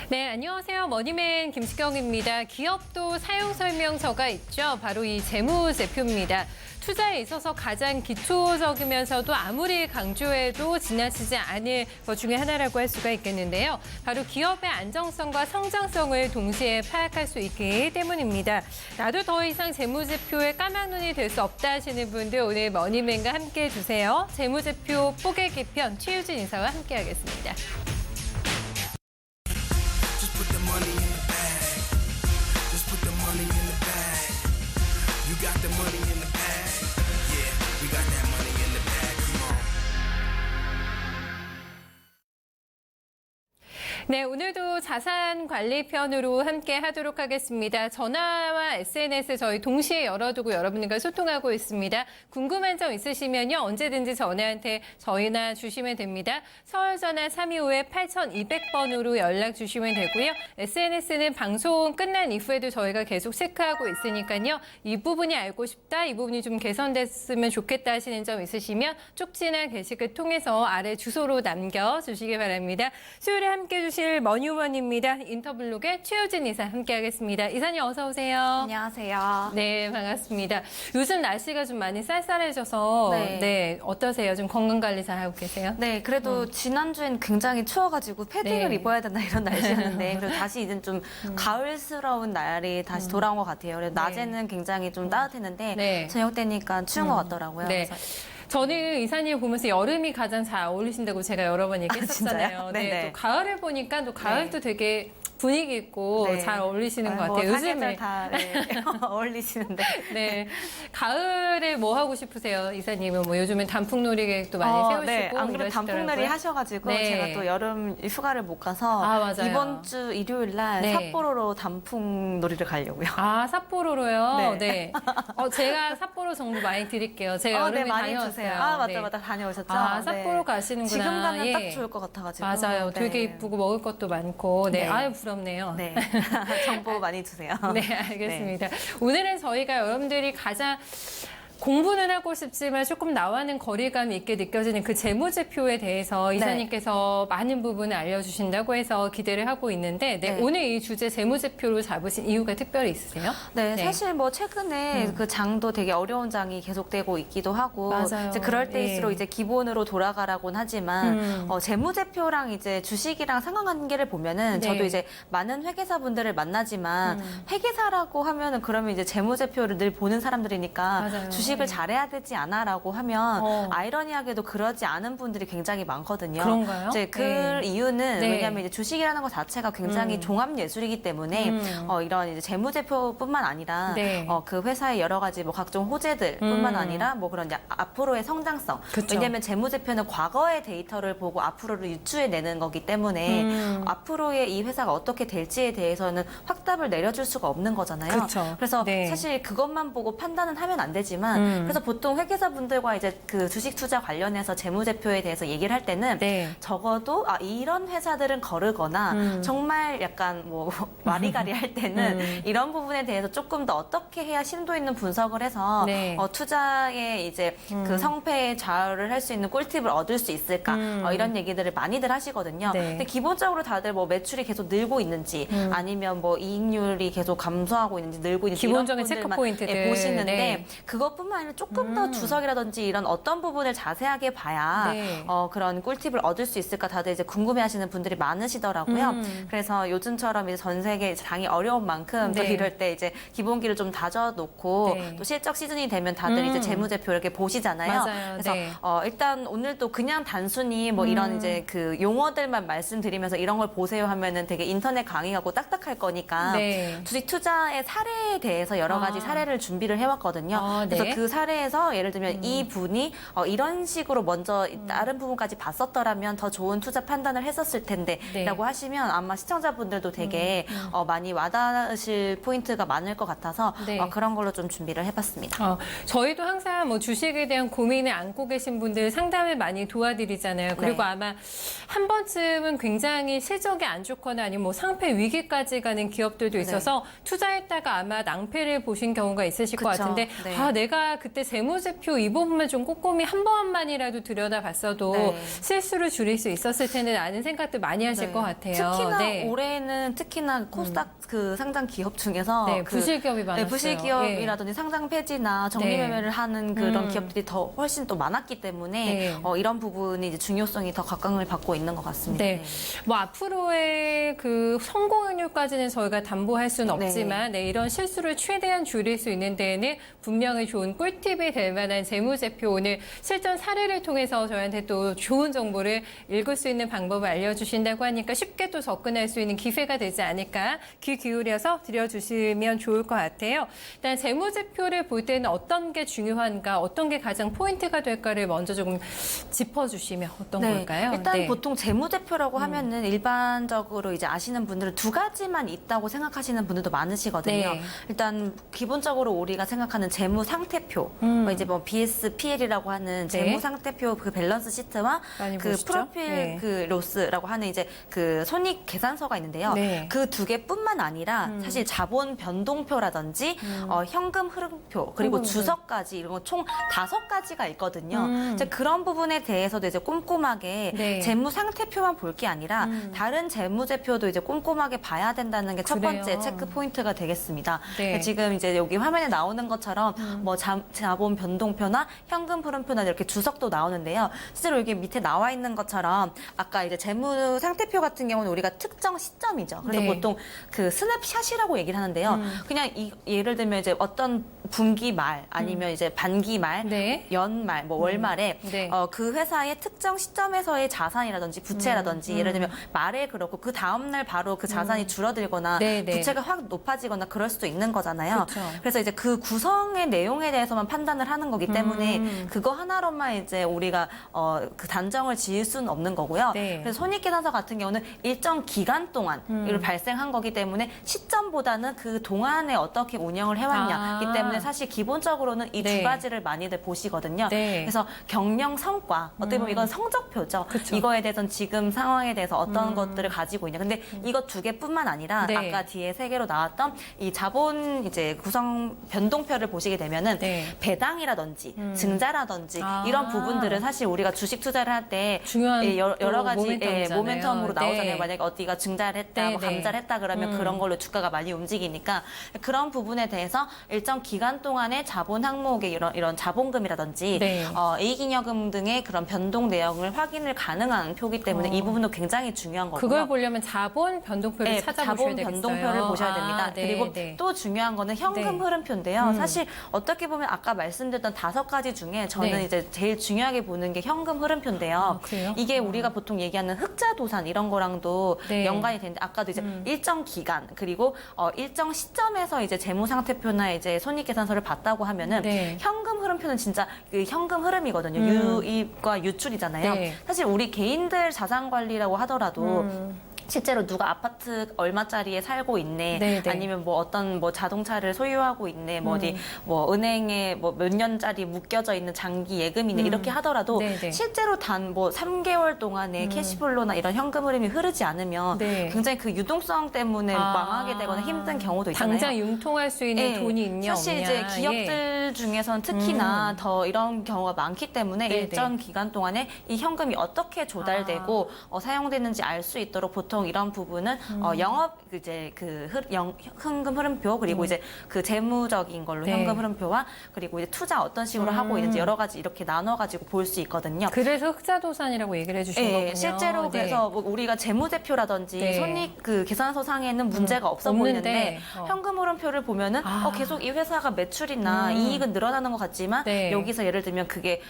네, 안녕하세요. 머니맨 김수경입니다. 기업도 사용설명서가 있죠. 바로 이 재무제표입니다. 투자에 있어서 가장 기초적이면서도 아무리 강조해도 지나치지 않을 것 중에 하나라고 할 수가 있겠는데요. 바로 기업의 안정성과 성장성을 동시에 파악할 수 있기 때문입니다. 나도 더 이상 재무제표에 까만 눈이 될 수 없다 하시는 분들 오늘 머니맨과 함께 해주세요. 재무제표 뽀개기 편 최유진 이사와 함께 하겠습니다. Put the money in the bag. Just put the money in the bag. You got the money in the bag. Yeah, we got that money in the bag. Come on. 네, 오늘도 자산 관리 편으로 함께 하도록 하겠습니다. 전화와 SNS 저희 동시에 열어두고 여러분들과 소통하고 있습니다. 궁금한 점 있으시면요. 언제든지 전화한테 저희나 주시면 됩니다. 서울전화 325-8200번으로 연락 주시면 되고요. SNS는 방송 끝난 이후에도 저희가 계속 체크하고 있으니까요. 이 부분이 알고 싶다, 이 부분이 좀 개선됐으면 좋겠다 하시는 점 있으시면 쪽지나 게시글 통해서 아래 주소로 남겨주시기 바랍니다. 수요일에 함께 해주실 머니우먼입니다. 인터블록의 최유진 이사 함께하겠습니다. 이사님 어서 오세요. 안녕하세요. 네, 반갑습니다. 요즘 날씨가 좀 많이 쌀쌀해져서 네, 어떠세요? 좀 건강관리 잘 하고 계세요? 네, 그래도 지난주엔 굉장히 추워가지고 패딩을 네. 입어야 된다 이런 날씨였는데 그래도 다시 이제 좀 가을스러운 날이 다시 돌아온 것 같아요. 그래서 낮에는 굉장히 좀 따뜻했는데 네. 저녁 되니까 추운 것 같더라고요. 네. 그래서 저는 이사님 보면서 여름이 가장 잘 어울리신다고 제가 여러 번 얘기했었잖아요. 진짜요? 네, 네네. 또 가을에 보니까 또 가을도 되게 분위기 있고 네. 잘 어울리시는 것 뭐 같아요. 사계절 다 네, 어울리시는데. 네. 가을에 뭐 하고 싶으세요, 이사님은? 뭐 요즘엔 단풍놀이 계획도 많이 세우시고. 네, 안 그래도 단풍놀이 이러시더라고요. 하셔가지고 네. 제가 또 여름 휴가를 못 가서 아, 맞아요. 이번 주 일요일 날 네. 삿포로로 단풍놀이를 가려고요. 아, 삿포로로요? 네. 네. 제가 삿포로 정보 많이 드릴게요. 제가 여름에 네, 많이 다녀왔어요. 주세요. 아, 맞다, 네. 맞다. 다녀오셨죠? 아, 네. 삿포로 가시는구나. 지금 가면 예. 딱 좋을 것 같아가지고. 맞아요. 네. 되게 이쁘고 먹을 것도 많고. 네. 네. 아유, 부럽네요. 네. 정보 많이 주세요. 네, 알겠습니다. 오늘은 저희가 여러분들이 가장 공부는 하고 싶지만 조금 나와는 거리감이 있게 느껴지는 그 재무제표에 대해서 이사님께서 많은 부분을 알려주신다고 해서 기대를 하고 있는데 네. 오늘 이 주제 재무제표로 잡으신 이유가 특별히 있으세요? 네, 사실 뭐 최근에 그 장도 되게 어려운 장이 계속되고 있기도 하고 맞아요. 이제 그럴 때일수록 예. 이제 기본으로 돌아가라고는 하지만 재무제표랑 이제 주식이랑 상관관계를 보면은 네. 저도 이제 많은 회계사 분들을 만나지만 회계사라고 하면은 그러면 이제 재무제표를 늘 보는 사람들이니까 맞아요. 주식을 네. 잘해야 되지 않아라고 하면 어. 아이러니하게도 그러지 않은 분들이 굉장히 많거든요. 그런가요? 이제 그 네. 이유는 네. 왜냐하면 이제 주식이라는 것 자체가 굉장히 종합 예술이기 때문에 이런 이제 재무제표뿐만 아니라 네. 그 회사의 여러 가지 뭐 각종 호재들뿐만 아니라 뭐 그런 이제 앞으로의 성장성. 그쵸. 왜냐하면 재무제표는 과거의 데이터를 보고 앞으로를 유추해내는 거기 때문에 앞으로의 이 회사가 어떻게 될지에 대해서는 확답을 내려줄 수가 없는 거잖아요. 그쵸. 그래서 네. 사실 그것만 보고 판단은 하면 안 되지만 그래서 보통 회계사분들과 이제 그 주식 투자 관련해서 재무제표에 대해서 얘기를 할 때는 네. 적어도 이런 회사들은 거르거나 정말 약간 뭐 와리가리 할 때는 이런 부분에 대해서 조금 더 어떻게 해야 심도 있는 분석을 해서 네. 투자에 이제 그 성패에 좌우를 할 수 있는 꿀팁을 얻을 수 있을까 이런 얘기들을 많이들 하시거든요. 네. 근데 기본적으로 다들 뭐 매출이 계속 늘고 있는지 아니면 뭐 이익률이 계속 감소하고 있는지 늘고 있는지 기본적인 이런 부분들만 체크포인트들. 보시는데 네. 그것뿐만 아니라 조금 더 주석이라든지 이런 어떤 부분을 자세하게 봐야 네. 그런 꿀팁을 얻을 수 있을까 다들 이제 궁금해하시는 분들이 많으시더라고요. 그래서 요즘처럼 이제 전 세계 장이 어려운 만큼 또 네. 이럴 때 이제 기본기를 좀 다져놓고 네. 또 실적 시즌이 되면 다들 이제 재무제표 이렇게 보시잖아요. 맞아요. 그래서 네. 일단 오늘도 그냥 단순히 뭐 이런 이제 그 용어들만 말씀드리면서 이런 걸 보세요 하면은 되게 인터넷 강의 같고 딱딱할 거니까 네. 주식 투자의 사례에 대해서 여러 가지 사례를 준비를 해왔거든요. 아, 네. 그래서 그 사례에서 예를 들면 이 분이 이런 식으로 먼저 다른 부분까지 봤었더라면 더 좋은 투자 판단을 했었을 텐데 네. 라고 하시면 아마 시청자분들도 되게 많이 와닿으실 포인트가 많을 것 같아서 네. 그런 걸로 좀 준비를 해봤습니다. 저희도 항상 뭐 주식에 대한 고민을 안고 계신 분들 상담을 많이 도와드리잖아요. 그리고 네. 아마 한 번쯤은 굉장히 실적이 안 좋거나 아니면 뭐 상패 위기까지 가는 기업들도 있어서 투자했다가 아마 낭패를 보신 경우가 있을 것 그쵸. 같은데 네. 내가 아까 그때 재무제표 이 부분만 좀 꼼꼼히 한 번만이라도 들여다봤어도 네. 실수를 줄일 수 있었을 텐데라는 생각도 많이 하실 네. 것 같아요. 특히나 네. 올해는 특히나 코스닥 그 상장 기업 중에서 네, 그 부실기업이 많았어요. 부실기업이라든지 상장 폐지나 정리매매를 하는 그런 기업들이 더 훨씬 또 많았기 때문에 네. 이런 부분이 이제 중요성이 더 각광을 받고 있는 것 같습니다. 네. 뭐 앞으로의 그 성공 확률까지는 저희가 담보할 수는 네. 없지만 네, 이런 실수를 최대한 줄일 수 있는 데에는 분명히 좋은 꿀팁이 될 만한 재무제표 오늘 실전 사례를 통해서 저희한테 또 좋은 정보를 읽을 수 있는 방법을 알려주신다고 하니까 쉽게 또 접근할 수 있는 기회가 되지 않을까 귀 기울여서 들여주시면 좋을 것 같아요. 일단 재무제표를 볼 때는 어떤 게 중요한가, 어떤 게 가장 포인트가 될까를 먼저 조금 짚어주시면 어떤 걸까요? 일단 네. 보통 재무제표라고 하면은 일반적으로 이제 아시는 분들은 두 가지만 있다고 생각하시는 분들도 많으시거든요. 네. 일단 기본적으로 우리가 생각하는 재무상태표, 이제 뭐 BSPL이라고 하는 네. 재무상태표 그 밸런스 시트와 많이 그 보시죠? 프로필 네. 그 로스라고 하는 이제 그 손익 계산서가 있는데요. 네. 그 두 개뿐만 아니라 사실 자본 변동표라든지 현금 흐름표 그리고 현금 주석까지 이런 거 총 5가지가 있거든요. 이제 그런 부분에 대해서도 이제 꼼꼼하게 네. 재무 상태표만 볼 게 아니라 다른 재무제표도 이제 꼼꼼하게 봐야 된다는 게 첫 그래요. 번째 체크 포인트가 되겠습니다. 네. 지금 이제 여기 화면에 나오는 것처럼 뭐 자본 변동표나 현금 흐름표나 이렇게 주석도 나오는데요. 실제로 여기 밑에 나와 있는 것처럼 아까 이제 재무 상태표 같은 경우는 우리가 특정 시점이죠. 그래서 네. 보통 그 스냅샷이라고 얘기를 하는데요. 그냥 예를 들면 이제 어떤 분기 말 아니면 이제 반기 말, 네. 연말, 뭐 월말에 네. 그 회사의 특정 시점에서의 자산이라든지 부채라든지 예를 들면 말에 그렇고 그 다음 날 바로 그 자산이 줄어들거나 네, 네. 부채가 확 높아지거나 그럴 수도 있는 거잖아요. 그렇죠. 그래서 이제 그 구성의 내용에 대해서만 판단을 하는 거기 때문에 그거 하나로만 이제 우리가 그 단정을 지을 수는 없는 거고요. 네. 그래서 손익계산서 같은 경우는 일정 기간 동안 이걸 발생한 거기 때문에 시점보다는 그 동안에 어떻게 운영을 해왔냐기 때문에 사실 기본적으로는 이 두 네. 가지를 많이들 보시거든요. 네. 그래서 경영 성과 어떻게 보면 이건 성적표죠. 그쵸. 이거에 대해서는 지금 상황에 대해서 어떤 것들을 가지고 있냐. 근데 이거 두 개뿐만 아니라 네. 아까 뒤에 세 개로 나왔던 이 자본 이제 구성 변동표를 보시게 되면은 네. 배당이라든지 증자라든지 아. 이런 부분들은 사실 우리가 주식 투자를 할 때 중요한 여러 가지 모멘텀이잖아요. 모멘텀으로 나오잖아요. 네. 만약에 어디가 증자를 했다, 네, 뭐 네. 감자를 했다 그러면 그런 걸로 주가가 많이 움직이니까 그런 부분에 대해서 일정 기간 동안의 자본 항목의 이런 자본금이라든지 네. 이익잉여금 등의 그런 변동 내역을 확인을 가능한 표기 때문에 이 부분도 굉장히 중요한 거고요. 그걸 보려면 자본 변동표를 네, 찾아보셔야 자본 되겠어요. 변동표를 보셔야 됩니다. 아, 네, 그리고 네. 또 중요한 거는 현금 네. 흐름표인데요. 사실 어떻게 보면 아까 말씀드렸던 5가지 중에 저는 네. 이제 제일 중요하게 보는 게 현금 흐름표인데요. 아, 그래요? 이게 우리가 보통 얘기하는 흑자도산 이런 거랑도 네. 연관이 되는데 아까도 이제 일정 기간 그리고 일정 시점에서 이제 재무상태표나 이제 손익계산서를 봤다고 하면은 네. 현금 흐름표는 진짜 그 현금 흐름이거든요. 유입과 유출이잖아요. 네. 사실 우리 개인들 자산 관리라고 하더라도 실제로 누가 아파트 얼마짜리에 살고 있네, 네, 네. 아니면 뭐 어떤 뭐 자동차를 소유하고 있네, 뭐 어디 뭐 은행에 뭐 몇 년짜리 묶여져 있는 장기 예금이네 이렇게 하더라도 네, 네. 실제로 단 뭐 3개월 동안에 캐시플로나 이런 현금 흐름이 흐르지 않으면 네. 굉장히 그 유동성 때문에 망하게 되거나 힘든 경우도 있잖아요. 당장 융통할 수 있는 네, 돈이 있냐 사실 없냐. 이제 기업들 중에선 특히나 더 이런 경우가 많기 때문에 네네. 일정 기간 동안에 이 현금이 어떻게 조달되고 사용되는지 알 수 있도록 보통 이런 부분은 영업 이제 그 현금 흐름표 그리고 이제 그 재무적인 걸로 네. 현금 흐름표와 그리고 이제 투자 어떤 식으로 하고 있는지 여러 가지 이렇게 나눠 가지고 볼 수 있거든요. 그래서 흑자도산이라고 얘기를 해주신 거군요. 실제로 네. 그래서 뭐 우리가 재무제표라든지 네. 손익 그 계산서 상에는 문제가 없어 없는데, 보이는데 어. 현금 흐름표를 보면은 계속 이 회사가 매출이나 이익은 늘어나는 것 같지만 네. 여기서 예를 들면 그게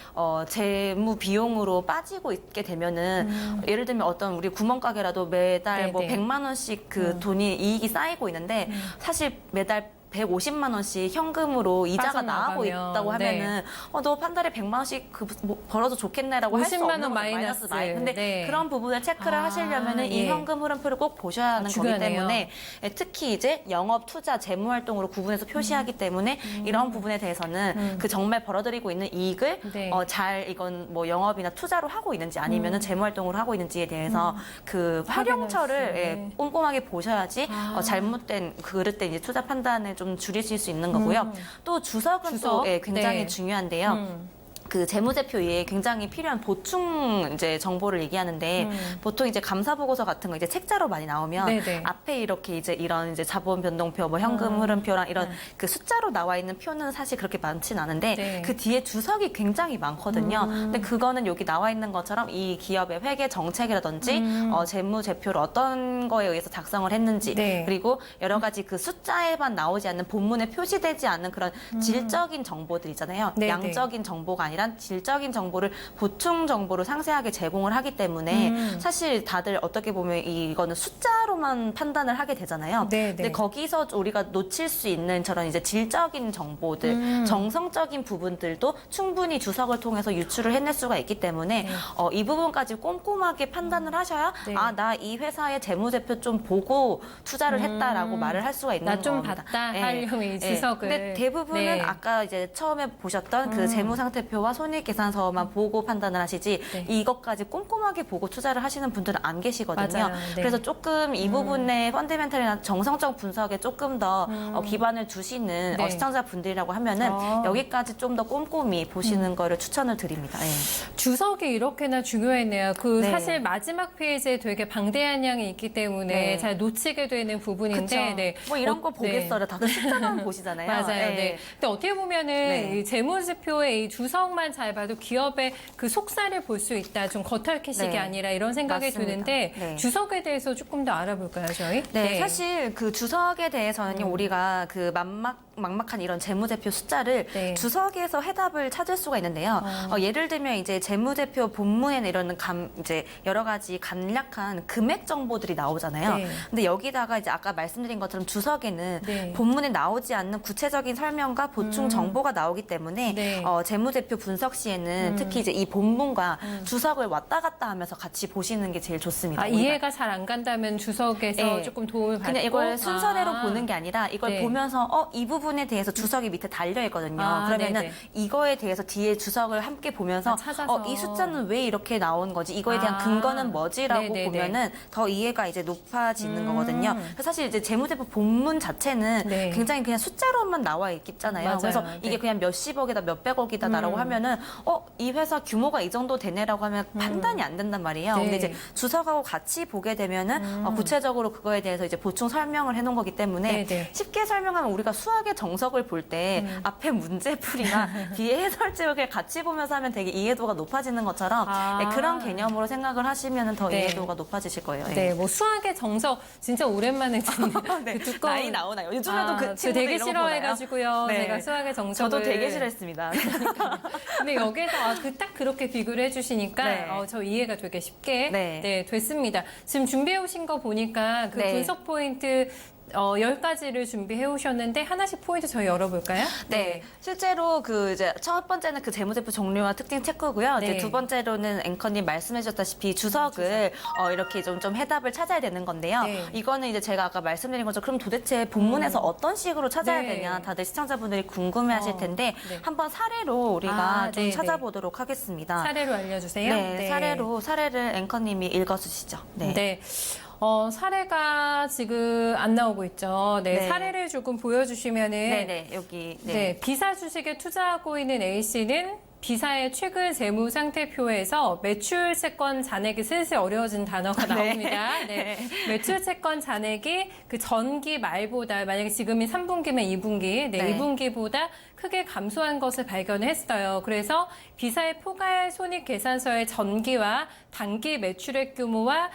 재무 비용으로 빠지고 있게 되면은 예를 들면 어떤 우리 구멍가게라도 매달 네, 뭐 네. 100만 원씩 그 돈이 이익이 쌓이고 있는데 사실 매달 150만 원씩 현금으로 이자가 나가고 빠져나가면, 있다고 하면은 너 한 달에 100만 원씩 뭐 벌어도 좋겠네라고 할 수 50만 없는 원 거죠. 마이너스. 근데 네. 그런 부분을 체크를 하시려면은 이 예. 현금 흐름표를 꼭 보셔야 하는 거기 중요하네요. 때문에 특히 이제 영업, 투자, 재무 활동으로 구분해서 표시하기 때문에 이런 부분에 대해서는 그 정말 벌어들이고 있는 이익을 네. 잘 이건 뭐 영업이나 투자로 하고 있는지 아니면은 재무 활동으로 하고 있는지에 대해서 그 활용처를 확인할 수 있는. 꼼꼼하게 보셔야지 잘못된 그릇된 이제 투자 판단에 좀 좀 줄이실 수 있는 거고요. 또 주석은 주석? 또 예, 굉장히 네. 중요한데요. 그 재무제표에 굉장히 필요한 보충 이제 정보를 얘기하는데 보통 이제 감사 보고서 같은 거 이제 책자로 많이 나오면 네네. 앞에 이렇게 이제 이런 이제 자본 변동표, 뭐 현금 흐름표랑 이런 그 숫자로 나와 있는 표는 사실 그렇게 많진 않은데 네. 그 뒤에 주석이 굉장히 많거든요. 근데 그거는 여기 나와 있는 것처럼 이 기업의 회계 정책이라든지 재무제표를 어떤 거에 의해서 작성을 했는지 네. 그리고 여러 가지 그 숫자에만 나오지 않는 본문에 표시되지 않는 그런 질적인 정보들 있잖아요. 네네. 양적인 정보가 아니라 질적인 정보를 보충 정보로 상세하게 제공을 하기 때문에 사실 다들 어떻게 보면 이거는 숫자로만 판단을 하게 되잖아요. 네네. 근데 거기서 우리가 놓칠 수 있는 저런 이제 질적인 정보들, 정성적인 부분들도 충분히 주석을 통해서 유출을 해낼 수가 있기 때문에 이 부분까지 꼼꼼하게 판단을 하셔야 네. 아, 나 이 회사의 재무제표 좀 보고 투자를 했다라고 말을 할 수가 있는 나 좀 겁니다. 봤다 예. 하려면 이 주석을. 근데 대부분은 네. 아까 이제 처음에 보셨던 그 재무상태표와 손익계산서만 보고 판단을 하시지 네. 이것까지 꼼꼼하게 보고 투자를 하시는 분들은 안 계시거든요. 맞아요. 네. 그래서 조금 이 부분의 펀더멘털이나 정성적 분석에 조금 더 기반을 두시는 네. 시청자분들이라고 하면은 여기까지 좀 더 꼼꼼히 보시는 거를 추천을 드립니다. 예. 주석이 이렇게나 중요했네요. 그 네. 사실 마지막 페이지에 되게 방대한 양이 있기 때문에 네. 잘 놓치게 되는 부분인데, 그쵸. 네. 뭐 이런 거 네. 보겠어요. 다들 숫자만 보시잖아요. 맞아요. 예. 네. 근데 어떻게 보면은 네. 이 재무제표의 이 주석만 잘 봐도 기업의 그 속살을 볼 수 있다. 좀 겉핥기식이 네. 아니라 이런 생각이 맞습니다. 드는데 네. 주석에 대해서 조금 더 알아볼까요, 저희? 네, 사실 그 주석에 대해서는요, 우리가 그 막막한 이런 재무제표 숫자를 네. 주석에서 해답을 찾을 수가 있는데요. 예를 들면 이제 재무제표 본문에는 이런 이제 여러 가지 간략한 금액 정보들이 나오잖아요. 네. 근데 여기다가 이제 아까 말씀드린 것처럼 주석에는 네. 본문에 나오지 않는 구체적인 설명과 보충 정보가 나오기 때문에 네. 재무제표 분석 시에는 특히 이제 이 본문과 주석을 왔다 갔다 하면서 같이 보시는 게 제일 좋습니다. 아, 우리가. 이해가 잘 안 간다면 주석에서 네. 조금 도움을 받고. 그냥 이걸 순서대로 아. 보는 게 아니라 이걸 네. 보면서 이 부분에 대해서 주석이 밑에 달려 있거든요. 아, 그러면은 네네. 이거에 대해서 뒤에 주석을 함께 보면서 아, 찾아서. 이 숫자는 왜 이렇게 나온 거지? 이거에 대한 아. 근거는 뭐지라고 네네네. 보면은 더 이해가 이제 높아지는 거거든요. 그래서 사실 이제 재무제표 본문 자체는 네. 굉장히 그냥 숫자로만 나와 있잖아요. 맞아요. 그래서 네. 이게 그냥 몇십억이다, 몇백억이다라고 하면은 이 회사 규모가 이 정도 되네라고 하면 판단이 안 된단 말이에요. 네. 근데 이제 주석하고 같이 보게 되면은 구체적으로 그거에 대해서 이제 보충 설명을 해놓은 거기 때문에 네네. 쉽게 설명하면 우리가 수학의 정석을 볼 때 앞에 문제풀이나 뒤에 해설집을 같이 보면서 하면 되게 이해도가 높아지는 것처럼 아. 네, 그런 개념으로 생각을 하시면 더 네. 이해도가 높아지실 거예요. 예. 네, 뭐 수학의 정석 진짜 오랜만에 듣는 네, 그 두꺼운 많이 나오나요? 요즘에도 그 저 친구들 되게 이런 거 보나요? 싫어해가지고요. 네. 제가 수학의 정석을 저도 되게 싫어했습니다. 근데 여기서 딱 그렇게 비교를 해주시니까 네. 저 이해가 되게 쉽게 네. 됐습니다. 지금 준비해 오신 거 보니까 그 네. 분석 포인트 10가지를 준비해 오셨는데 하나씩 포인트 저희 열어볼까요? 네, 실제로 그 이제 첫 번째는 그 재무제표 종류와 특징 체크고요. 네. 이제 두 번째로는 앵커님 말씀해주셨다시피 주석을 이렇게 좀 해답을 찾아야 되는 건데요. 네. 이거는 이제 제가 아까 말씀드린 것처럼 그럼 도대체 본문에서 어떤 식으로 찾아야 네. 되냐 다들 시청자분들이 궁금해하실 텐데 네. 한번 사례로 우리가 아, 좀 네네. 찾아보도록 하겠습니다. 사례로 알려주세요. 네, 사례를 앵커님이 읽어주시죠. 네. 네. 사례가 지금 안 나오고 있죠. 네, 네. 사례를 조금 보여주시면은 네네, 여기. 네, 비사 주식에 투자하고 있는 A씨는 비사의 최근 재무 상태표에서 매출 채권 잔액이 슬슬 어려워진 단어가 나옵니다. 네. 매출 채권 잔액이 그 전기 말보다 만약에 지금이 3분기면 2분기, 네. 2분기보다 크게 감소한 것을 발견했어요. 그래서 비사의 포괄 손익 계산서의 전기와 단기 매출액 규모와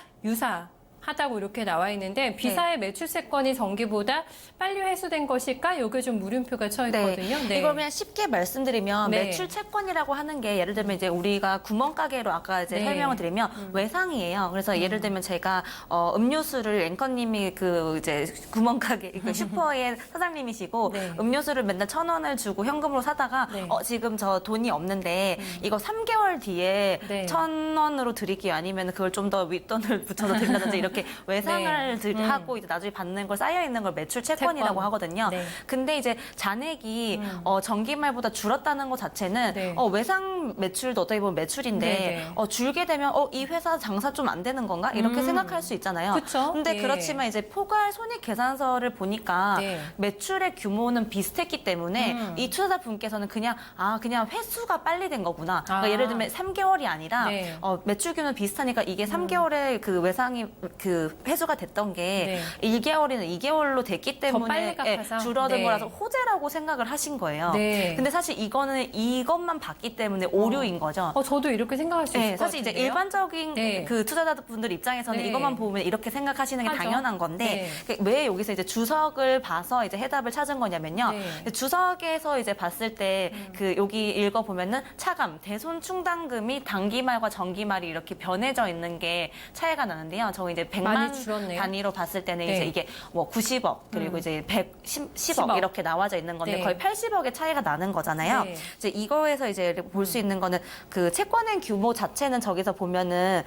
하다고 이렇게 나와 있는데 비사의 매출 채권이 전기보다 빨리 회수된 것일까? 여기에 좀 물음표가 쳐 있거든요. 네. 이걸 그냥 쉽게 말씀드리면 네. 매출 채권이라고 하는 게 예를 들면 이제 우리가 구멍가게로 아까 이제 네. 설명을 드리면 외상이에요. 그래서 예를 들면 제가 음료수를 앵커님이 그 이제 구멍가게 그 슈퍼의 사장님이시고 네. 음료수를 맨날 1,000원을 주고 현금으로 사다가 네. 지금 저 돈이 없는데 이거 3개월 뒤에 네. 1,000원으로 드릴게요. 아니면 그걸 좀 더 윗돈을 붙여서 드린다든지 이렇게 이렇게 외상을 하고 이제 나중에 받는 걸 쌓여 있는 걸 매출 채권이라고 채권. 하거든요. 네. 근데 이제 잔액이 전기말보다 줄었다는 것 자체는 네. 외상 매출도 어떻게 보면 매출인데 네, 네. 줄게 되면 이 회사 장사 좀 안 되는 건가 이렇게 생각할 수 있잖아요. 그쵸? 근데 예. 그렇지만 이제 포괄 손익 계산서를 보니까 네. 매출의 규모는 비슷했기 때문에 이 투자자분께서는 그냥 횟수가 빨리 된 거구나. 그러니까 아. 예를 들면 3개월이 아니라 네. 매출 규모는 비슷하니까 이게 3개월에 그 외상이 그 회수가 됐던 게 1개월이나 2개월로 됐기 때문에 빨리 갚아서? 줄어든 네. 거라서 호재라고 생각을 하신 거예요. 네. 근데 사실 이거는 이것만 봤기 때문에 오류인 거죠. 저도 이렇게 생각할 수 있을 네, 것 사실 이제 같은데요. 일반적인 네. 그 투자자분들 입장에서는 네. 이것만 보면 이렇게 생각하시는 게 하죠. 당연한 건데 왜 여기서 이제 주석을 봐서 이제 해답을 찾은 거냐면요. 네. 주석에서 이제 봤을 때 그 여기 읽어 보면은 차감 대손 충당금이 단기말과 정기말이 이렇게 변해져 있는 게 차이가 나는데요. 저 이제 많이 100만 줄었네요. 단위로 봤을 때는 네. 이제 이게 뭐 90억 그리고 이제 10억 10억. 이렇게 나와져 있는 건데 네. 거의 80억의 차이가 나는 거잖아요. 네. 이제 이거에서 이제 볼 수 있는 거는 그 채권의 규모 자체는 저기서 보면은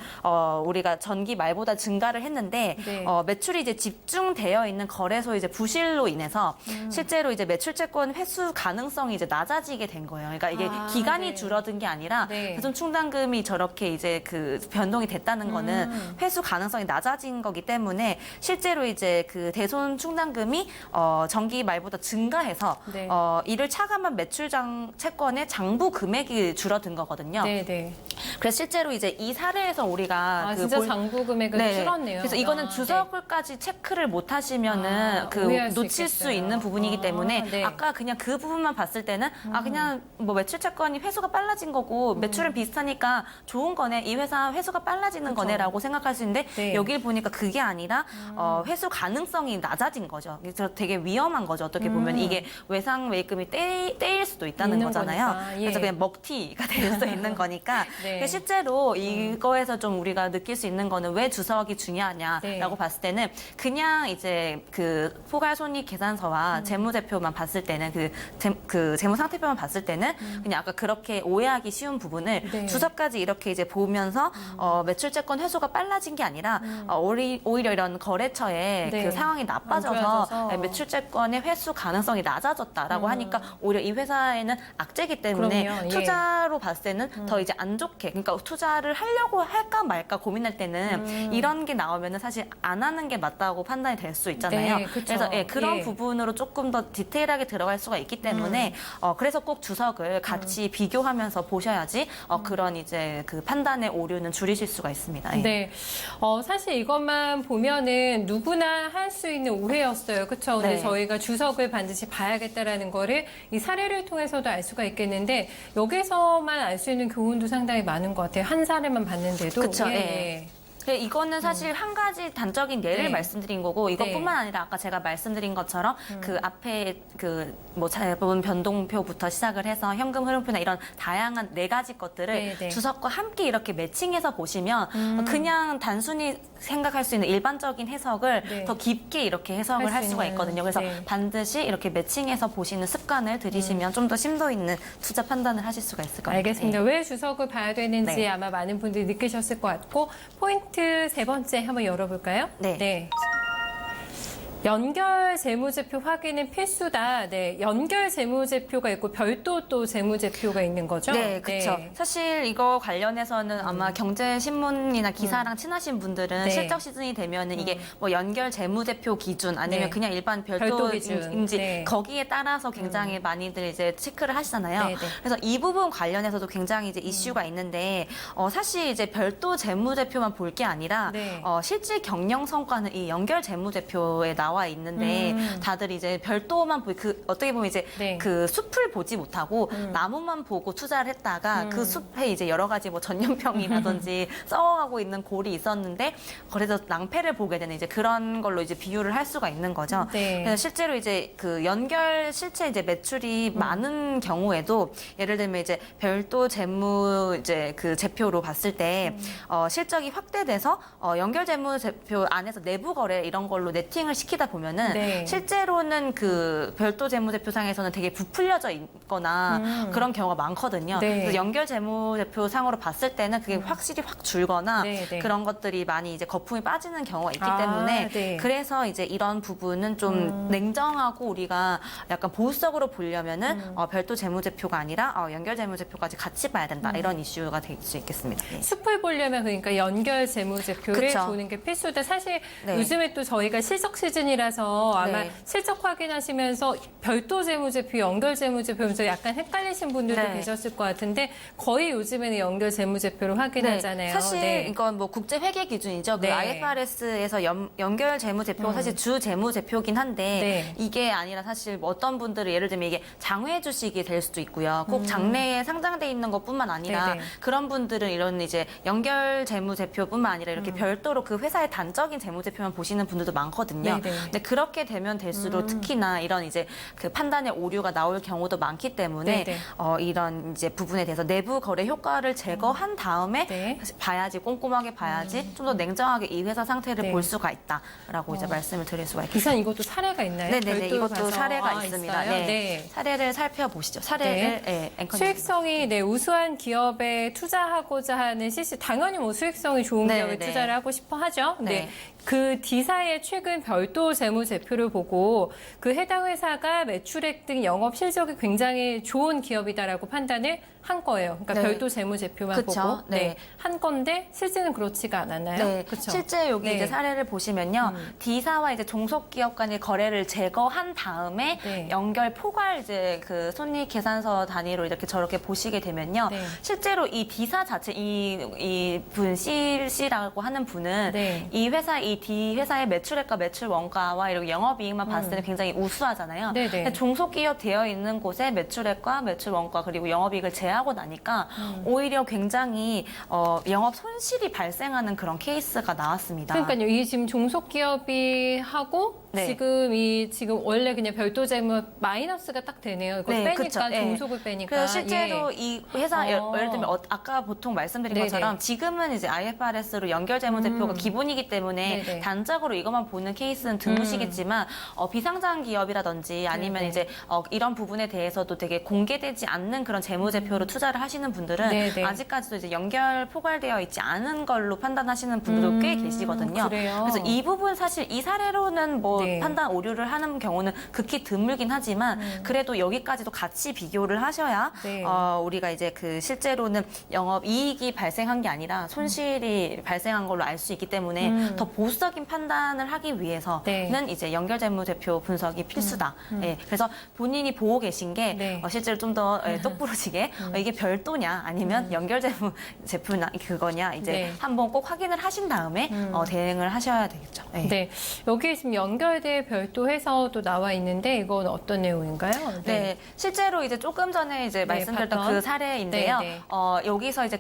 우리가 전기 말보다 증가를 했는데 네. 매출이 이제 집중되어 있는 거래소 이제 부실로 인해서 실제로 이제 매출 채권 회수 가능성이 이제 낮아지게 된 거예요. 그러니까 이게 기간이 네. 줄어든 게 아니라 네. 대손 충당금이 저렇게 이제 그 변동이 됐다는 거는 회수 가능성이 낮아진 거기 때문에 실제로 이제 그 대손 충당금이 전기 말보다 증가해서 네. 이를 차감한 매출장 채권의 장부 금액이 줄어든 거거든요. 네. 그래서 실제로 이제 이 사례에서 우리가 진짜 장부 금액은 줄었네요. 그래서 이거는 아, 주석을까지 체크를 못 하시면은 오해할 수 놓칠 수 있겠어요. 있는 부분이기 때문에 네. 아까 그냥 그 부분만 봤을 때는 그냥 뭐 매출 채권이 회수가 빨라진 거고 매출은 비슷하니까 좋은 거네. 이 회사 회수가 빨라지는 거네라고 생각할 수 있는데 네. 여길 보니까 그게 아니라 회수 가능성이 낮아진 거죠. 그래서 되게 위험한 거죠. 어떻게 보면 이게 외상 외입금이 떼일 수도 있다는 있는 거잖아요. 거니까. 예. 그래서 그냥 먹튀가 될 수 있는 거니까 네. 그래서 실제로 이거에서 좀 우리가 느낄 수 있는 거는 왜 주석이 중요하냐라고 네. 봤을 때는 그냥 이제 그 포괄손익 계산서와 재무제표만 봤을 때는 그 재무상태표만 봤을 때는 그냥 아까 그렇게 오해하기 쉬운 부분을 네. 주석까지 이렇게 이제 보면서 매출채권 회수가 빨라진 게 아니라 오히려 이런 거래처의 네. 그 상황이 안 나빠져서 좋아져서. 매출채권의 회수 가능성이 낮아졌다라고 하니까 오히려 이 회사에는 악재이기 때문에 그럼요. 예. 투자로 봤을 때는 더 이제 안 좋게 그러니까 투자를 하려고 할까 말까 고민할 때는 이런 게 나오면은 사실 안 하는 게 맞다고 판단이 될 수 있잖아요. 네, 그쵸. 그래서 그런 예. 부분으로 조금 더 디테일하게 들어갈 수가 있기 때문에 그래서 꼭 주석을 같이 비교하면서 보셔야지 그런 이제 그 판단의 오류는 줄이실 수가 있습니다. 예. 네. 사실 이것만 보면은 누구나 할 수 있는 오해였어요. 그렇죠? 근데 네. 저희가 주석을 반드시 봐야겠다라는 거를 이 사례를 통해서도 알 수가 있겠는데 여기서만 알 수 있는 교훈도 상당히 많은 것 같아요. 한 사례만 봤는데도. 그쵸, 예. 예. 이거는 사실 한 가지 단적인 예를 네. 말씀드린 거고 이것뿐만 아니라 아까 제가 말씀드린 것처럼 그 앞에 그 뭐 자본 변동표부터 시작을 해서 현금 흐름표나 이런 다양한 네 가지 것들을 네, 네. 주석과 함께 이렇게 매칭해서 보시면 그냥 단순히 생각할 수 있는 일반적인 해석을 네. 더 깊게 이렇게 해석을 할 할 수 수가 있는, 있거든요. 그래서 네. 반드시 이렇게 매칭해서 보시는 습관을 들이시면 좀 더 심도 있는 투자 판단을 하실 수가 있을 겁니다. 알겠습니다. 예. 왜 주석을 봐야 되는지 네. 아마 많은 분들이 느끼셨을 것 같고 포인트 세 번째 한번 열어볼까요? 네. 연결 재무제표 확인은 필수다. 네, 연결 재무제표가 있고 별도 또 재무제표가 있는 거죠? 네, 그렇죠. 사실 이거 관련해서는 아마 경제신문이나 기사랑 친하신 분들은 네. 실적 시즌이 되면은 이게 뭐 연결 재무제표 기준 아니면 네. 그냥 일반 별도 기준인지 별도인지 거기에 따라서 굉장히 많이들 이제 체크를 하시잖아요. 네, 네. 그래서 이 부분 관련해서도 굉장히 이제 이슈가 있는데 사실 이제 별도 재무제표만 볼 게 아니라 네. 실질 경영 성과는 이 연결 재무제표에 나와 있는데 다들 이제 별도만 어떻게 보면 이제 네. 그 숲을 보지 못하고 나무만 보고 투자를 했다가 그 숲에 이제 여러 가지 뭐 전염병이라든지 썩어가고 있는 골이 있었는데 그래서 낭패를 보게 되는 이제 그런 걸로 이제 비유를 할 수가 있는 거죠. 네. 그래서 실제로 이제 그 연결 실체 이제 매출이 많은 경우에도 예를 들면 이제 별도 재무 이제 그 제표로 봤을 때 실적이 확대돼서 연결 재무 제표 안에서 내부 거래 이런 걸로 네팅을 시키다 살피다 보면은 네. 실제로는 그 별도 재무제표상에서는 되게 부풀려져 있거나 그런 경우가 많거든요. 네. 그래서 연결 재무제표상으로 봤을 때는 그게 확실히 확 줄거나 네, 네. 그런 것들이 많이 이제 거품이 빠지는 경우가 있기 아, 때문에 네. 그래서 이제 이런 부분은 좀 냉정하고 우리가 약간 보수적으로 보려면은 별도 재무제표가 아니라 연결 재무제표까지 같이 봐야 된다 이런 이슈가 될 수 있겠습니다. 네. 숲을 보려면 그러니까 연결 재무제표를 그쵸. 보는 게 필수다. 사실 네. 요즘에 또 저희가 실적 시즌이라서 아마 네. 실적 확인하시면서 별도 재무제표, 연결 재무제표면서 약간 헷갈리신 분들도 네. 계셨을 것 같은데 거의 요즘에는 연결 재무제표를 확인하잖아요. 네. 사실 네. 이건 뭐 국제 회계 기준이죠. 네. 그 IFRS에서 연결 재무제표가 사실 주 재무제표긴 한데 네. 이게 아니라 사실 뭐 어떤 분들은 예를 들면 이게 장외 주식이 될 수도 있고요. 꼭 장내에 상장돼 있는 것뿐만 아니라 네네. 그런 분들은 이런 이제 연결 재무제표뿐만 아니라 이렇게 별도로 그 회사의 단적인 재무제표만 보시는 분들도 많거든요. 네네. 근데 그렇게 되면 될수록 특히나 이런 이제 그 판단의 오류가 나올 경우도 많기 때문에 네네. 이런 이제 부분에 대해서 내부 거래 효과를 제거한 다음에 네. 봐야지 꼼꼼하게 봐야지 좀 더 냉정하게 이 회사 상태를 네. 볼 수가 있다라고 이제 말씀을 드릴 수가 있겠습니다. 이산 이것도 사례가 있나요? 네네네 별도로 이것도 가서. 사례가 있습니다. 있어요? 네. 네. 사례를 살펴보시죠. 사례를 앵커님. 수익성이 우수한 기업에 투자하고자 하는 CC 당연히 뭐 수익성이 좋은 네, 기업에 네. 투자를 하고 싶어 하죠. 근데 네. 그 D사의 최근 별도 재무제표를 보고 그 해당 회사가 매출액 등 영업 실적이 굉장히 좋은 기업이다라고 판단을 한 거예요. 그러니까 네. 별도 재무제표만 그쵸. 보고 네. 한 건데 실제는 그렇지가 않았나요? 네, 그쵸? 실제 여기 네. 이제 사례를 보시면요, D사와 이제 종속기업 간의 거래를 제거한 다음에 네. 연결 포괄 이제 그 손익 계산서 단위로 이렇게 저렇게 보시게 되면요, 네. 실제로 이 D사 자체 이분 C라고 하는 분은 네. 이 회사 이 D 회사의 매출액과 매출 원가와 이렇게 영업이익만 봤을 때는 굉장히 우수하잖아요. 네네. 근데 종속기업 되어 있는 곳에 매출액과 매출 원가 그리고 영업이익을 제하고 나니까 오히려 굉장히 영업 손실이 발생하는 그런 케이스가 나왔습니다. 그러니까요. 이 지금 종속기업이 하고 네. 지금 원래 그냥 별도 재무 마이너스가 딱 되네요. 이거 네, 빼니까 그쵸. 종속을 빼니까. 그래서 실제로 예. 이 회사 예를 들면 아까 보통 말씀드린 네네. 것처럼 지금은 이제 IFRS로 연결 재무제표가 기본이기 때문에 네네. 단적으로 이것만 보는 케이스는 드무시겠지만 비상장 기업이라든지 아니면 네네. 이제 이런 부분에 대해서도 되게 공개되지 않는 그런 재무제표로 투자를 하시는 분들은 네네. 아직까지도 이제 연결 포괄되어 있지 않은 걸로 판단하시는 분들도 꽤 계시거든요. 그래요? 그래서 이 부분 사실 이 사례로는 뭐 네. 판단 오류를 하는 경우는 극히 드물긴 하지만 그래도 여기까지도 같이 비교를 하셔야 네. 우리가 이제 그 실제로는 영업 이익이 발생한 게 아니라 손실이 발생한 걸로 알 수 있기 때문에 더 보수적인 판단을 하기 위해서는 네. 이제 연결 재무제표 분석이 필수다. 예, 그래서 본인이 보고 계신 게 네. 실제로 좀 더 똑부러지게 이게 별도냐 아니면 연결 재무제표나 그거냐 이제 네. 한번 꼭 확인을 하신 다음에 대응을 하셔야 되겠죠. 예. 네. 여기 지금 연결돼 별도 해서도 나와 있는데 이건 어떤 내용인가요? 네, 실제로 이제 조금 전에 이제 말씀드렸던 봤던. 그 사례인데요. 네, 네. 여기서 이제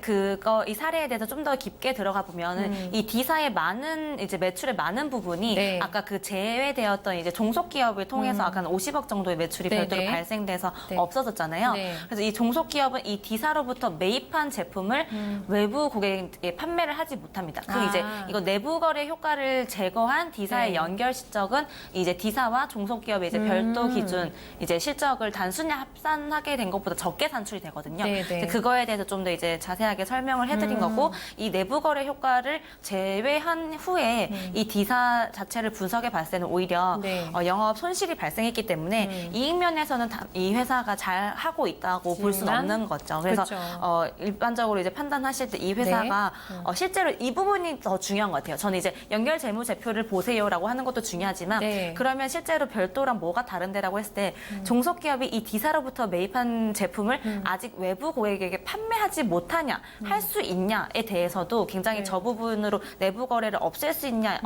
이 사례에 대해서 좀 더 깊게 들어가 보면은 이 D사의 많은 이제 매출의 많은 부분이 네. 아까 그 제외되었던 이제 종속기업을 통해서 아까 50억 정도의 매출이 네, 별도로 네. 발생돼서 네. 없어졌잖아요. 네. 그래서 이 종속기업은 이 D사로부터 매입한 제품을 외부 고객에게 판매를 하지 못합니다. 그 이제 이거 내부 거래 효과를 제거한 D사의 네. 연결 실적은 이제 D사와 종속기업의 이제 별도 기준 이제 실적을 단순히 합산하게 된 것보다 적게 산출이 되거든요. 네, 네. 근데 그거에 대해서 좀 더 이제 자세하게 설명을 해드린 거고 이 내부 거래 효과를 제외한 후에 이 D사 자체를 분석해 봤을 때는 오히려 네. 영업 손실이 발생했기 때문에 이익 면에서는 이 회사가 잘 하고 있다고 볼 수는 하지만 없는 거죠. 그래서 그렇죠. 일반적으로 이제 판단하실 때 이 회사가 실제로 이 부분이 더 중요한 것 같아요. 저는 이제 연결 재무제표를 보세요라고 하는 것도 중요하지만 네. 그러면 실제로 별도랑 뭐가 다른데라고 했을 때 종속기업이 이 D사로부터 매입한 제품을 아직 외부 고객에게 판매하지 못하냐, 할 수 있냐에 대해서도 굉장히 네. 저 부분으로 내부 거래를 없앨 수 있냐